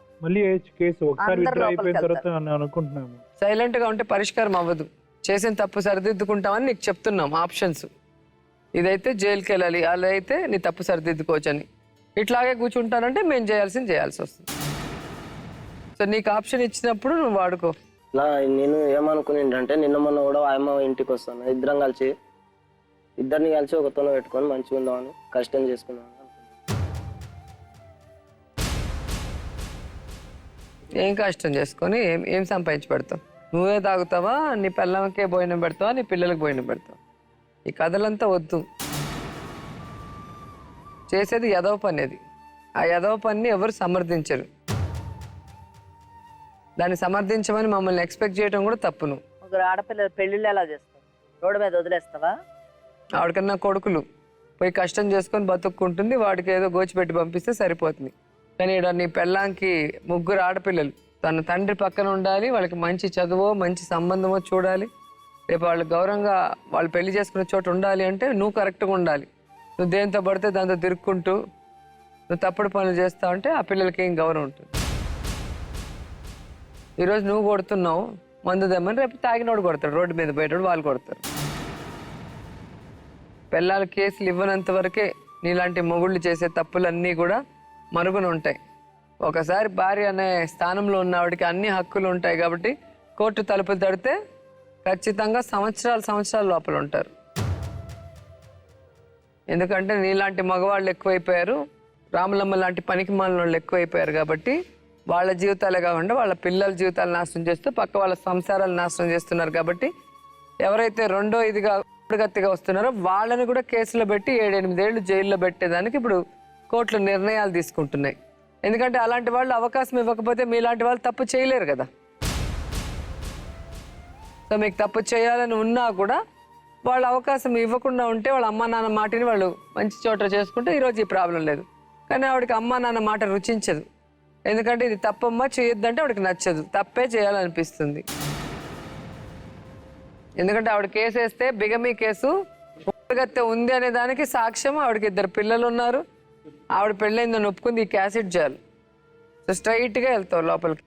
సైలెంట్ గా ఉంటే పరిష్కారం అవ్వదు. చేసిన తప్పు సరిదిద్దుకుంటామని నీకు చెప్తున్నాం ఆప్షన్స్. ఇదైతే జైలుకి వెళ్ళాలి, అలా అయితే నీ తప్పు సరిదిద్దుకోవచ్చని. ఇట్లాగే కూర్చుంటానంటే మేము చేయాల్సి వస్తుంది. సో నీకు ఆప్షన్ ఇచ్చినప్పుడు నువ్వు వాడుకో. నేను ఏమనుకునేంటంటే, నిన్న మొన్న కూడా ఆయమ్మ ఇంటికి వస్తాను, ఇద్దరిని కలిసి ఒకతోన పెట్టుకొని మంచిగా ఉందామని కష్టం చేసుకున్నాను. ఏం కష్టం చేసుకొని ఏం సంపాదించి పెడతావు? నువ్వే తాగుతావా, నీ పిల్లలకే భోజనం పెడతావా, నీ పిల్లలకి భోజనం పెడతావా? ఈ కథలంతా వద్దు. చేసేది యదవ పని అది. ఆ యదవ పనిని ఎవరు సమర్థించరు. దాన్ని సమర్థించమని మమ్మల్ని ఎక్స్పెక్ట్ చేయడం కూడా తప్పును. ముగ్గురు ఆడపిల్లల పెళ్ళిళ్ళు ఎలా చేస్తావు? రోడ్డు మీద వదిలేస్తావా? ఆవిడకన్నా కొడుకులు పోయి కష్టం చేసుకొని బతుక్కుంటుంది, వాడికి ఏదో గోచిపెట్టి పంపిస్తే సరిపోతుంది. కానీ ఇక్కడ నీ పెళ్ళాంకి 3 ఆడపిల్లలు, తన తండ్రి పక్కన ఉండాలి, వాళ్ళకి మంచి చదువో మంచి సంబంధమో చూడాలి, రేపు వాళ్ళు గౌరవంగా వాళ్ళు పెళ్లి చేసుకునే చోట ఉండాలి అంటే నువ్వు కరెక్ట్గా ఉండాలి. నువ్వు దేంతో పడితే దాంతో తిరుక్కుంటూ నువ్వు తప్పుడు పనులు చేస్తావు అంటే ఆ పిల్లలకి ఏం గౌరవం ఉంటుంది? ఈరోజు నువ్వు కొడుతున్నావు మందు దమ్మని, రేపు తాగినోడు కొడతాడు, రోడ్డు మీద పోయేటోడు వాళ్ళు కొడతారు. పిల్లల కేసులు ఇవ్వనంత వరకే నీలాంటి మొగుళ్ళు చేసే తప్పులన్నీ కూడా మరుగున ఉంటాయి. ఒకసారి భార్య అనే స్థానంలో ఉన్నవాడికి అన్ని హక్కులు ఉంటాయి కాబట్టి కోర్టు తలుపులు తడితే ఖచ్చితంగా సంవత్సరాల లోపల ఉంటారు. ఎందుకంటే నీలాంటి మగవాళ్ళు ఎక్కువైపోయారు, రాములమ్మ లాంటి పనికి మాలిన వాళ్ళు ఎక్కువైపోయారు కాబట్టి వాళ్ళ జీవితాలే కాకుండా వాళ్ళ పిల్లల జీవితాలు నాశనం చేస్తూ పక్క వాళ్ళ సంసారాలు నాశనం చేస్తున్నారు. కాబట్టి ఎవరైతే రెండో ఇదిగా గత్తిగా వస్తున్నారో వాళ్ళని కూడా కేసులో పెట్టి 7-8 ఏళ్ళు జైల్లో పెట్టేదానికి ఇప్పుడు కోర్టులు నిర్ణయాలు తీసుకుంటున్నాయి. ఎందుకంటే అలాంటి వాళ్ళు అవకాశం ఇవ్వకపోతే మీలాంటి వాళ్ళు తప్పు చేయలేరు కదా. సో మీకు తప్పు చేయాలని ఉన్నా కూడా వాళ్ళు అవకాశం ఇవ్వకుండా ఉంటే వాళ్ళ అమ్మా నాన్న మాటని వాళ్ళు మంచి చోట చేసుకుంటే ఈరోజు ఈ ప్రాబ్లం లేదు. కానీ ఆవిడకి అమ్మా నాన్న మాట రుచించదు. ఎందుకంటే ఇది తప్పమ్మా చేయొద్దంటే ఆవిడకి నచ్చదు, తప్పే చేయాలనిపిస్తుంది. ఎందుకంటే ఆవిడ కేసు వేస్తే బిగమీ కేసు గత్తె ఉంది అనే దానికి సాక్ష్యం ఆవిడకి 2 పిల్లలు ఉన్నారు, ఆవిడ పెళ్ళైందని ఒప్పుకుంది, ఈ క్యాసెట్ జాలు. సో స్ట్రైట్గా వెళ్తావు లోపలికి.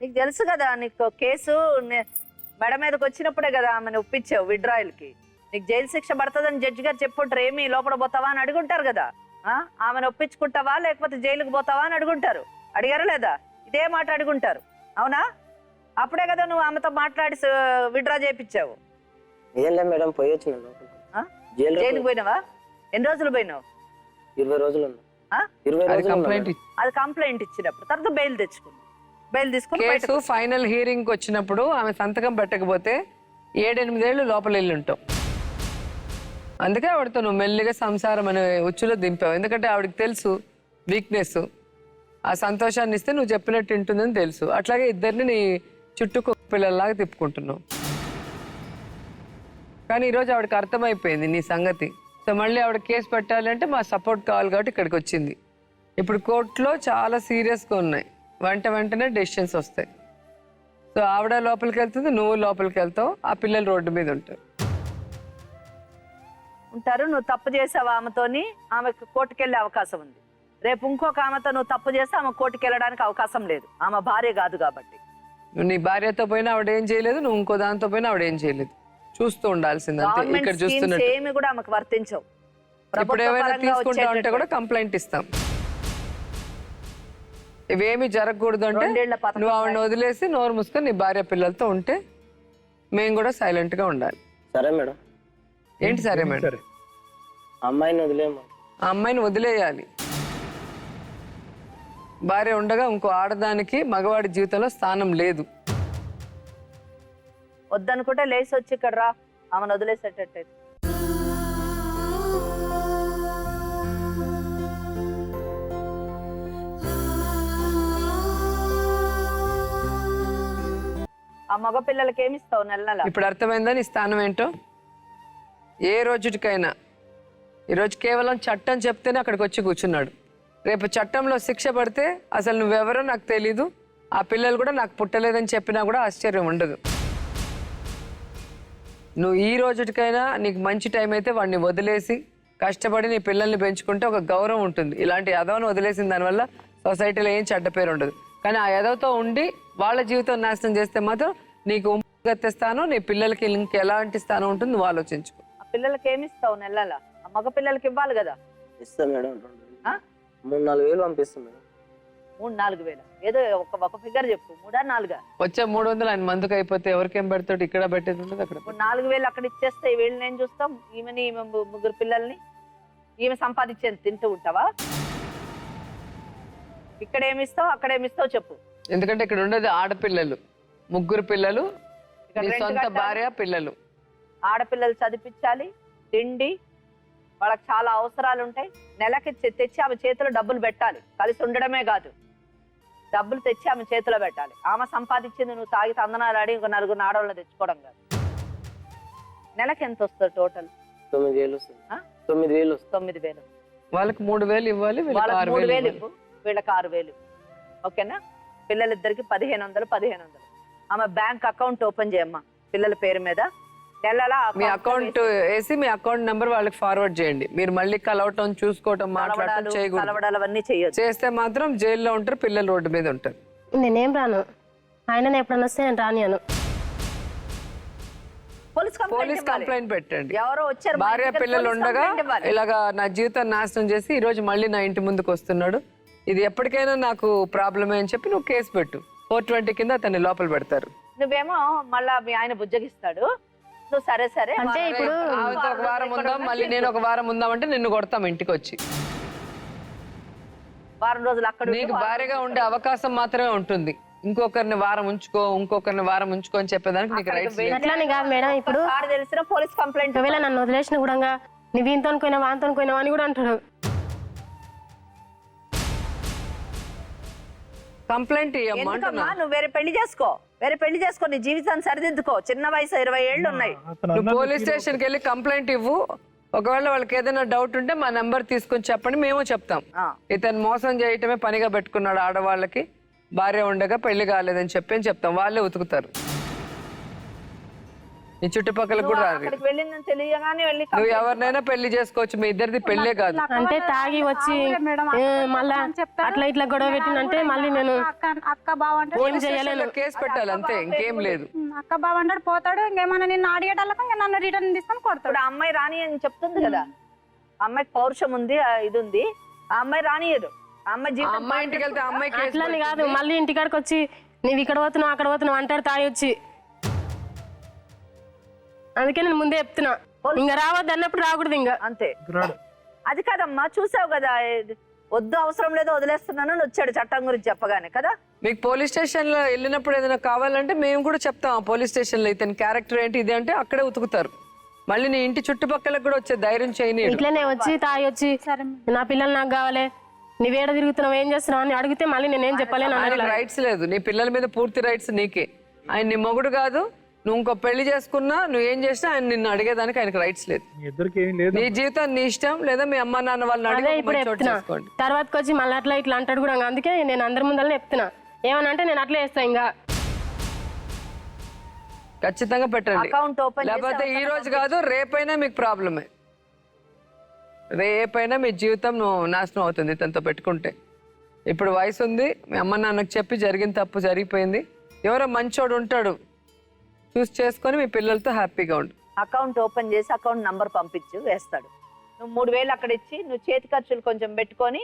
నీకు తెలుసు కదా, నీకు కేసు మెడ మీదకి వచ్చినప్పుడే కదా ఆమెను ఒప్పించావు విడ్రాయల్కి. నీకు జైలు శిక్ష పడుతుందని జడ్జి గారు చెప్పుంటారు, ఏమి లోపల పోతావా అని అడుగుంటారు కదా. ఆమెను ఒప్పించుకుంటావా లేకపోతే జైలుకి పోతావా అని అడుగుంటారు. అడిగారా లేదా? ఇదే మాట అడుగుంటారు, అవునా? అప్పుడే కదా నువ్వు ఆమెతో మాట్లాడి విడ్రా చేయించావు. ఏం లేదు మేడం, పోయి వచ్చిన జైలుకి పోయినావా? ఎన్ని రోజులు పోయినావు? 20 రోజులు ఉన్నా. 20 అది రోజులు కంప్లైంట్ అది కంప్లైంట్ ఇచ్చినప్పుడు తర్వాత బెయిల్ తెచ్చుకున్నావు. బెయిల్ తీసుకుని కేసు ఫైనల్ హీరింగ్ వచ్చినప్పుడు ఆమె సంతకం పెట్టకపోతే 7-8 ఏళ్ళు లోపల వెళ్ళి ఉంటావు. అందుకే ఆవిడతో నువ్వు మెల్లిగా సంసారం అనే ఉచ్చులో దింపావు. ఎందుకంటే ఆవిడకి తెలుసు వీక్నెస్, ఆ సంతోషాన్ని ఇస్తే నువ్వు చెప్పినట్టు ఉంటుందని తెలుసు. అట్లాగే ఇద్దరిని నీ చుట్టూ పిల్లల్లాగా తిప్పుకుంటున్నావు. కానీ ఈరోజు ఆవిడకి అర్థమైపోయింది నీ సంగతి. సో మళ్ళీ ఆవిడ కేసు పెట్టాలి అంటే మా సపోర్ట్ కావాలి కాబట్టి ఇక్కడికి వచ్చింది. ఇప్పుడు కోర్టులో చాలా సీరియస్గా ఉన్నాయి, వెంటనే డెసిషన్స్ వస్తాయి. సో ఆవిడ లోపలికి వెళ్తుంది, నువ్వు లోపలికి వెళ్తావు, ఆ పిల్లలు రోడ్డు మీద ఉంటారు. నువ్వు తప్పు చేసావు ఆమెతోని, ఆమెకు కోర్టుకెళ్ళే అవకాశం ఉంది. రేపు ఇంకొక ఆమెతో నువ్వు తప్పు చేస్తే ఆమె కోర్టుకు వెళ్ళడానికి అవకాశం లేదు, ఆమె భార్య కాదు కాబట్టి. నువ్వు నీ భార్యతో పోయినా ఆవిడ ఏం చేయలేదు, నువ్వు ఇంకో దాంతో పోయినా ఆవిడ ఏం చేయలేదు. చూస్తూ ఉండాల్సింది అంతే. ఇక్కడ చూస్తున్నట్టు ఏమి కూడా ఆమెకు వర్తించవు. ఇప్పుడు ఏమైనా తీసుకుంటా ఉంటే కూడా కంప్లైంట్ ఇస్తాం. ఇవేమి జరగకూడదు అంటే నువ్వు ఆవిడని వదిలేసి నోరు మూసుకొని నీ భార్య పిల్లలతో ఉంటే మేము కూడా సైలెంట్ గా ఉండాలి. సరే మేడం. ఏంటి సరే మేడం? సరే, అమ్మాయిని వదిలేమా? ఆ అమ్మాయిని వదిలేయాలి. భార్య ఉండగా ఇంకో ఆడదానికి మగవాడి జీవితంలో స్థానం లేదు. వద్దనుకుంటే లేచి వచ్చి ఇక్కడ రా, ఆమెను వదిలేసేటట్టయితే. ఆ మగ పిల్లలకి ఏమి ఇస్తావు నెల? ఇప్పుడు అర్థమైందా నీ స్థానం ఏంటో? ఏ రోజుకైనా ఈరోజు కేవలం చట్టం చెప్తేనే అక్కడికి వచ్చి కూర్చున్నాడు. రేపు చట్టంలో శిక్ష పడితే అసలు నువ్వెవరో నాకు తెలీదు, ఆ పిల్లలు కూడా నాకు పుట్టలేదని చెప్పినా కూడా ఆశ్చర్యం ఉండదు. నువ్వు ఈ రోజుకైనా నీకు మంచి టైం అయితే వాడిని వదిలేసి కష్టపడి నీ పిల్లల్ని పెంచుకుంటే ఒక గౌరవం ఉంటుంది. ఇలాంటి యదవను వదిలేసిన దానివల్ల సొసైటీలో ఏం చెడ్డ పేరు ఉండదు. కానీ ఆ యదవతో ఉండి వాళ్ళ జీవితం నాశనం చేస్తే మాత్రం నీకు గత్తె స్థానం, నీ పిల్లలకి ఇంకెలాంటి స్థానం ఉంటుంది నువ్వు ఆలోచించుకో. ఆ పిల్లలకి ఏమి ఇస్తావు నెల? ఆ మగ పిల్లలకి ఇవ్వాలి కదా. ఇస్తా మేడం, 3-4 వేలు పంపిస్తాం మేడం. 3-4 వేలు ఏదో ఒక ఫిగర్ చెప్పు, 3-4? వచ్చే 300 ఆయన మందుకు అయిపోతే ఎవరికేం పెడతాడు? ఇక్కడ పెట్టేది ఉండదు, అక్కడ 4 వేలు అక్కడ ఇచ్చేస్తే వీళ్ళని ఏం చూస్తాం? ఈమె 3 పిల్లల్ని ఈమె సంపాదించేది తింటూ ఉంటావా? ఇక్కడ ఏమిస్తావు అక్కడ ఏమిస్తావు చెప్పు. ఎందుకంటే ఇక్కడ ఉండేది ఆడపిల్లలు, 3 పిల్లలు, ఇక్కడ నీ rent సొంత కట్టాలి. భార్య, పిల్లలు. ఆడపిల్లలు చదివించాలి, తిండి, వాళ్ళకి చాలా అవసరాలు ఉంటాయి. నెలకి తెచ్చి ఆమె చేతిలో డబ్బులు పెట్టాలి. కలిసి ఉండడమే కాదు, డబ్బులు తెచ్చి ఆమె చేతిలో పెట్టాలి. ఆమె సంపాదించింది నువ్వు తాగి తందనాలు ఆడి ఇంకో 4 ఆడవాళ్ళని తెచ్చుకోవడం కాదు. నెలకి ఎంత వస్తుంది టోటల్? 9,000 వస్తుంది. ఆ? 9,000 వస్తుంది. 9,000. వాళ్ళకి 3,000 ఇవ్వాలి, వీళ్ళకి వాళ్ళకి 6,000 3,000 ఇవ్వాలి. ఇవ్వు, వీళ్ళకి 6,000. ఓకేనా? పిల్లలిద్దరికి 1,500. ఆమె బ్యాంక్ అకౌంట్ ఓపెన్ చేయమ్మా పిల్లల పేరు మీద. నెలలా మీ అకౌంట్ వేసి మీ అకౌంట్ నెంబర్ వాళ్ళకి ఫార్వర్డ్ చేయండి. మీరు మళ్ళీ కలవటం, చూసుకోవటం, మాట్లాడటం చేయకూడదు. కలవడాలు అవన్నీ చేయొచ్చు. చేస్తే మాత్రం జైల్లో ఉంటారు, పిల్లలు రోడ్డు మీద ఉంటారు. నేనేం రాను, ఆయన ఎప్పుడన్నా వస్తే నేను రానియను. పోలీస్ కంప్లైంట్ పెట్టండి. ఎవరో వచ్చారు, మా భార్య ఇంటికి పిల్లలు పోలీస్ ఉండగా కంప్లైంట్ ఇవ్వాలి. ఇలాగా నా జీవితాన్ని నాశనం చేసి ఈ రోజు మళ్ళీ నా ఇంటి ముందుకు వస్తున్నాడు, ఇది ఎప్పటికైనా నాకు ప్రాబ్లమే అని చెప్పి నువ్వు కేసు పెట్టు. 420 కింద అతన్ని లోపల పెడతారు. నువ్వేమో మళ్ళా మీ ఆయన బుజ్జగిస్తాడు. నువ్వు సరే సరే అంటే ఇప్పుడు ఆమెతో ఒక వారం ఉందాం, మళ్ళీ నేను ఒక వారం ఉందామంటే నిన్ను కొడతాం ఇంటికి వచ్చి. వారం రోజులు అక్కడ నీకు భార్యగా ఉండే అవకాశం మాత్రమే ఉంటుంది. ఇంకొకరిని వారం ఉంచుకో, ఇంకొకరిని వారం ఉంచుకో అని చెప్పేదానికి నీకు రైట్స్ లేదు. అట్లానే కాదు మేడం, ఇప్పుడు కారు తెలిసిన పోలీస్ కంప్లైంట్. ఒకవేళ నన్ను వదిలేసిన కూడా నువ్వు ఇంతో అనుకున్నా వాంతో అనుకున్నావు అని కూడా అంటాడు. కంప్లైంట్ ఇవ్వమ్మా ఎందుకమ్మా అంటున్నా. నువ్వు వేరే పెళ్లి చేసుకో, నీ జీవితాన్ని సరిదిద్దుకో. చిన్న వయసు 20 ఏళ్ళు ఉన్నాయి. అతను నువ్వు అన్నది పోలీస్ స్టేషన్కి వెళ్ళి కంప్లైంట్ ఇవ్వు. ఒకవేళ వాళ్ళకి ఏదైనా డౌట్ ఉంటే మా నెంబర్ తీసుకొని చెప్పండి, మేము చెప్తాం. ఆ. ఇతను మోసం చేయటమే పనిగా పెట్టుకున్నాడు ఆడవాళ్ళకి, భార్య ఉండగా పెళ్లి కాలేదని చెప్పి చెప్తాం. వాళ్ళే ఉతుకుతారు. నీ చుట్టుపక్కల కూడా రాదు. అక్కడికి వెళ్ళిందని తెలియగానే వెళ్ళి నువ్వు ఎవరినైనా పెళ్లి చేసుకోవచ్చు, మీ ఇద్దరిది పెళ్ళే కాదు. అంటే తాగి వచ్చి మళ్ళా అట్లా ఇట్లా గొడవ పెట్టినంటే మళ్ళీ నేను అక్క బావ అంటాడు, పోలీస్ స్టేషన్లో కేసు పెట్టాలి అంతే, ఇంకేం లేదు. అక్క బావ అంటాడు, పోతాడు. ఇంకేమన్నా నిన్ను అడిగేటళ్ళకు ఇంకా నన్ను రిటర్న్ తీసుకొని కొడతాడు. ఇప్పుడు ఆ అమ్మాయి రాని అని చెప్తుంది కదా, ఆ అమ్మాయికి పౌరుషం ఉంది, ఇది ఉంది. ఆ అమ్మాయి రానియదు. ఆ అమ్మాయి ఆ జీవితం అమ్మాయి ఇంటికి వెళ్తే ఆ అమ్మాయి కేసు అట్లని కాదు, మళ్ళీ ఇంటికాడికి వచ్చి నువ్వు ఇక్కడ పోతున్నావు అక్కడ పోతున్నావు అంటాడు తాగి వచ్చి. అందుకే నేను ముందే చెప్తున్నా, ఇంకా రావద్దు అన్నప్పుడు రాకూడదు ఇంకా. అంతే. రాడు. అది కాదమ్మా, చూసావు కదా, వద్దు అవసరం లేదో వదిలేస్తున్నాను అని వచ్చాడు చట్టం గురించి చెప్పగానే కదా. మీకు పోలీస్ స్టేషన్ లో వెళ్ళినప్పుడు ఏదైనా కావాలంటే మేము కూడా చెప్తాం. ఆ పోలీస్ స్టేషన్ లో ఇతని క్యారెక్టర్ ఏంటి ఇది అంటే అక్కడే ఉతుకుతారు. మళ్ళీ నీ ఇంటి చుట్టుపక్కల కూడా వచ్చే ధైర్యం చేయని. ఇట్లనే వచ్చి తాగి వచ్చి నా పిల్లలు నాకు కావాలి, నువ్వేడ తిరుగుతున్నావు ఏం చేస్తున్నావు అని అడిగితే మళ్ళీ నేనేం చెప్పలేను. ఆయనకి రైట్స్ లేదు, నీ పిల్లల మీద పూర్తి రైట్స్ నీకే. ఆయన నీ మొగుడు కాదు, నువ్వు ఇంకో పెళ్లి చేసుకున్నా నువ్వు ఏం చేసినా ఆయన నిన్ను అడిగేదానికి ఆయనకు రైట్స్ లేదు. మీ ఇద్దరికి ఏం లేదు. నీ జీవితం నీ ఇష్టం, లేదా మీ అమ్మా నాన్న వాళ్ళని అదే అడిగి ఇప్పుడు మంచి చోటు చెప్తున్నా, చేసుకోండి. తర్వాతకి వచ్చి మళ్ళీ అట్లా ఇట్లా అంటాడు కూడా. అందుకే నేను అందరి ముందరనే చెప్తున్నా, ఏమనంటే నేను అట్లా చేస్తా ఇంకా. ఖచ్చితంగా పెట్టండి. అకౌంట్ ఓపెన్ లేకపోతే ఈ రోజు కాదు రేపైనా మీకు ప్రాబ్లమే. రేపైనా మీ జీవితం నాశనం అవుతుంది ఇతనితో పెట్టుకుంటే. ఇప్పుడు వయసు ఉంది, మీ అమ్మ నాన్నకు చెప్పి జరిగిన తప్పు జరిగిపోయింది, ఎవరో మంచోడు ఉంటాడు చూసి చేసుకొని మీ పిల్లలతో హ్యాపీగా ఉండు. అకౌంట్ ఓపెన్ చేసి అకౌంట్ నంబర్ పంపించు, వేస్తాడు. నువ్వు 3,000 అక్కడ ఇచ్చి నువ్వు చేతి ఖర్చులు కొంచెం పెట్టుకొని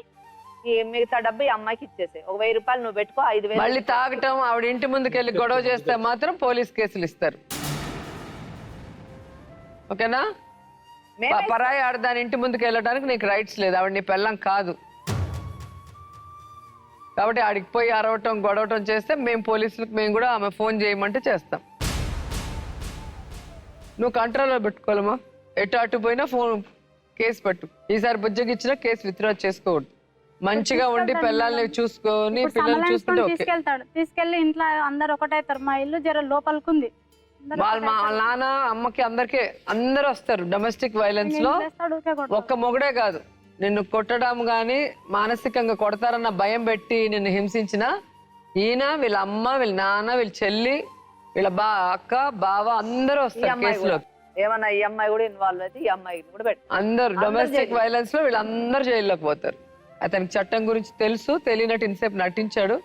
ఈ మిగతా డబ్బు ఈ అమ్మాయికి ఇచ్చేసే. ఒక 1,000 రూపాయలు నువ్వు పెట్టుకో, 5,000 మళ్ళీ తాగటం, ఆవిడ ఇంటి ముందుకు వెళ్ళి గొడవ చేస్తే మాత్రం పోలీస్ కేసులు ఇస్తారు. ఓకేనా? పరాయి ఆడదాని ఇంటి ముందుకు వెళ్ళడానికి నీకు రైట్స్ లేదు, ఆవిడ నీ పెళ్ళం కాదు. కాబట్టి ఆడికి పోయి అరవటం గొడవటం చేస్తే మేము పోలీసులకు మేము కూడా ఆమె ఫోన్ చేయమంటే చేస్తాం. నువ్వు కంట్రోల్లో పెట్టుకోవాలమ్మా. ఎటు అటు పోయినా ఫోన్ కేసు పెట్టు. ఈసారి బుజ్జగిచ్చినా కేసు విత్డ్రా చేసుకోవద్దు. మంచిగా ఉండి పిల్లల్ని చూసుకొని పిల్లల్ని చూసుకుంటే ఓకే. తీసుకెళ్లి ఇంట్లో అందరు ఒకటైతారు. మా ఇల్లు జర లోపలికుంది. వాళ్ళ మా నాన్న అమ్మకి అందరూ వస్తారు. డొమెస్టిక్ వైలెన్స్ లో ఒక్క మొగుడే కాదు, నిన్ను కొట్టడం గాని మానసికంగా కొడతారన్న భయం పెట్టి నిన్ను హింసించిన ఈయన, వీళ్ళ అమ్మ, వీళ్ళ నాన్న, వీళ్ళ చెల్లి, వీళ్ళ అక్క బావ అందరూ వస్తారు కేసులో. ఏమన్నా ఈ అమ్మాయి కూడా ఇన్వాల్వ్ అయితే ఈ అమ్మాయిని కూడా పెట్టు. అందరు డొమెస్టిక్ వైలెన్స్ లో వీళ్ళందరూ జైల్లోకి పోతారు. అతనికి చట్టం గురించి తెలుసు, తెలియనట్టు ఇంతసేపు నటించాడు,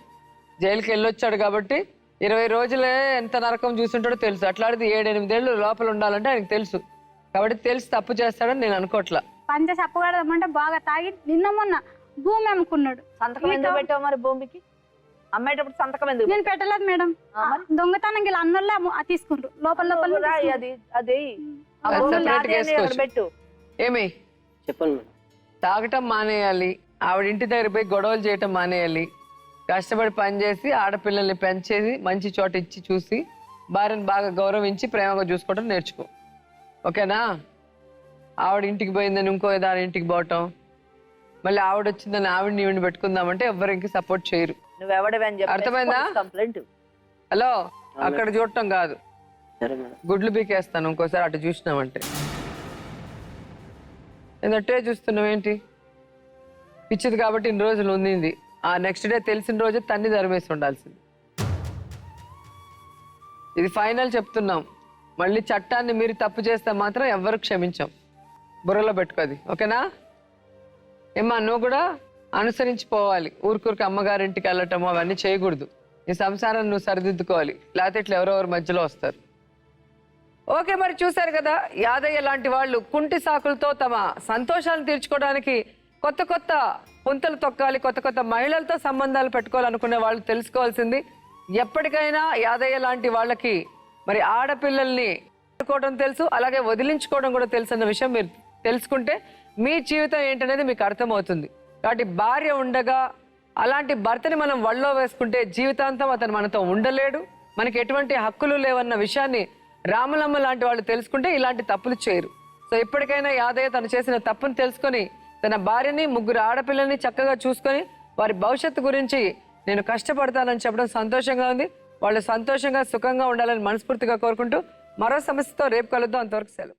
జైలుకి వెళ్ళొచ్చాడు. కాబట్టి 20 రోజులే ఎంత నరకం చూసుంటాడో తెలుసు. అట్లాంటిది 7-8 ఏళ్ళు లోపల ఉండాలంటే ఆయనకు తెలుసు. కాబట్టి తెలిసి తప్పు చేస్తాడని నేను అనుకోవట్లా. పంచేసి అప్పగడదామంటే బాగా తాగి నిన్న మొన్న భూమి అమ్ముకున్నాడు. సంతకం ఎందుకు పెట్టావు మరి భూమికి? అమ్మేటప్పుడు సంతకం ఎందుకు? నేను పెట్టలేదు మేడం, దొంగతనం ఇలా అన్నోళ్ళే తీసుకుంటారు లోపల లోపల. అది ఆ భూమి నాది అని అక్కడ పెట్టు. ఏమి చెప్పండి మేడం. తాగటం మానేయాలి, ఆవిడ ఇంటి దగ్గర పోయి గొడవలు చేయటం మానేయాలి, కష్టపడి పని చేసి ఆడపిల్లల్ని పెంచేసి మంచి చోట ఇచ్చి చూసి భార్యను బాగా గౌరవించి ప్రేమగా చూసుకోవడం నేర్చుకో. ఓకేనా? ఆవిడ ఇంటికి పోయిందని ఇంకో దాని ఇంటికి పోవటం, మళ్ళీ ఆవిడ వచ్చిందని ఆవిడని ఈవిని పెట్టుకుందామంటే ఎవరికి సపోర్ట్ చేయరు. నువ్వెవడవి అని చెప్పి అర్థమైందా? కంప్లైంట్. హలో, అక్కడ చూడటం కాదు, సరే మేడం. గుడ్లు పీకేస్తాను ఇంకోసారి అటు చూసినామంటే. ఏంటంటే చూస్తున్నావు ఏంటి? పిచ్చిది కాబట్టి ఇన్ని రోజులు ఉండింది, ఆ నెక్స్ట్ డే తెలిసిన రోజే తన్ని ధర్మేసి ఉండాల్సింది. ఇది ఫైనల్ చెప్తున్నాం. మళ్ళీ చట్టాన్ని మీరు తప్పు చేస్తే మాత్రం ఎవ్వరు క్షమించాం. బుర్రలో పెట్టుకోది. ఓకేనా? ఏమ్మా, నువ్వు కూడా అనుసరించిపోవాలి. ఊరికూరికి అమ్మగారింటికి వెళ్ళటము అవన్నీ చేయకూడదు. నీ సంసారాన్ని నువ్వు సరిదిద్దుకోవాలి, లేకపోతే ఇట్లా ఎవరెవరు మధ్యలో వస్తారు. ఓకే, మరి చూశారు కదా, యాదయ్య లాంటి వాళ్ళు కుంటి సాకులతో తమ సంతోషాలను తీర్చుకోవడానికి కొత్త కొత్త పుంతలు తొక్కాలి, కొత్త కొత్త మహిళలతో సంబంధాలు పెట్టుకోవాలనుకునే వాళ్ళు తెలుసుకోవాల్సింది, ఎప్పటికైనా యాదయ్య లాంటి వాళ్ళకి మరి ఆడపిల్లల్ని పెట్టుకోవడం తెలుసు, అలాగే వదిలించుకోవడం కూడా తెలుసు అన్న విషయం మీరు తెలుసుకుంటే మీ జీవితం ఏంటనేది మీకు అర్థమవుతుంది. కాబట్టి భార్య ఉండగా అలాంటి భర్తని మనం వళ్ళో వేసుకుంటే జీవితాంతం అతను మనతో ఉండలేడు, మనకి ఎటువంటి హక్కులు లేవన్న విషయాన్ని రామలమ్మ లాంటి వాళ్ళు తెలుసుకుంటే ఇలాంటి తప్పులు చేయరు. సో ఇప్పటికైనా యాదయ్య తను చేసిన తప్పును తెలుసుకొని తన భార్యని, 3 ఆడపిల్లల్ని చక్కగా చూసుకొని వారి భవిష్యత్తు గురించి నేను కష్టపడతానని చెప్పడం సంతోషంగా ఉంది. వాళ్ళు సంతోషంగా సుఖంగా ఉండాలని మనస్ఫూర్తిగా కోరుకుంటూ మరో సమస్యతో రేపు కలుద్దాం. అంతవరకు సెలవు.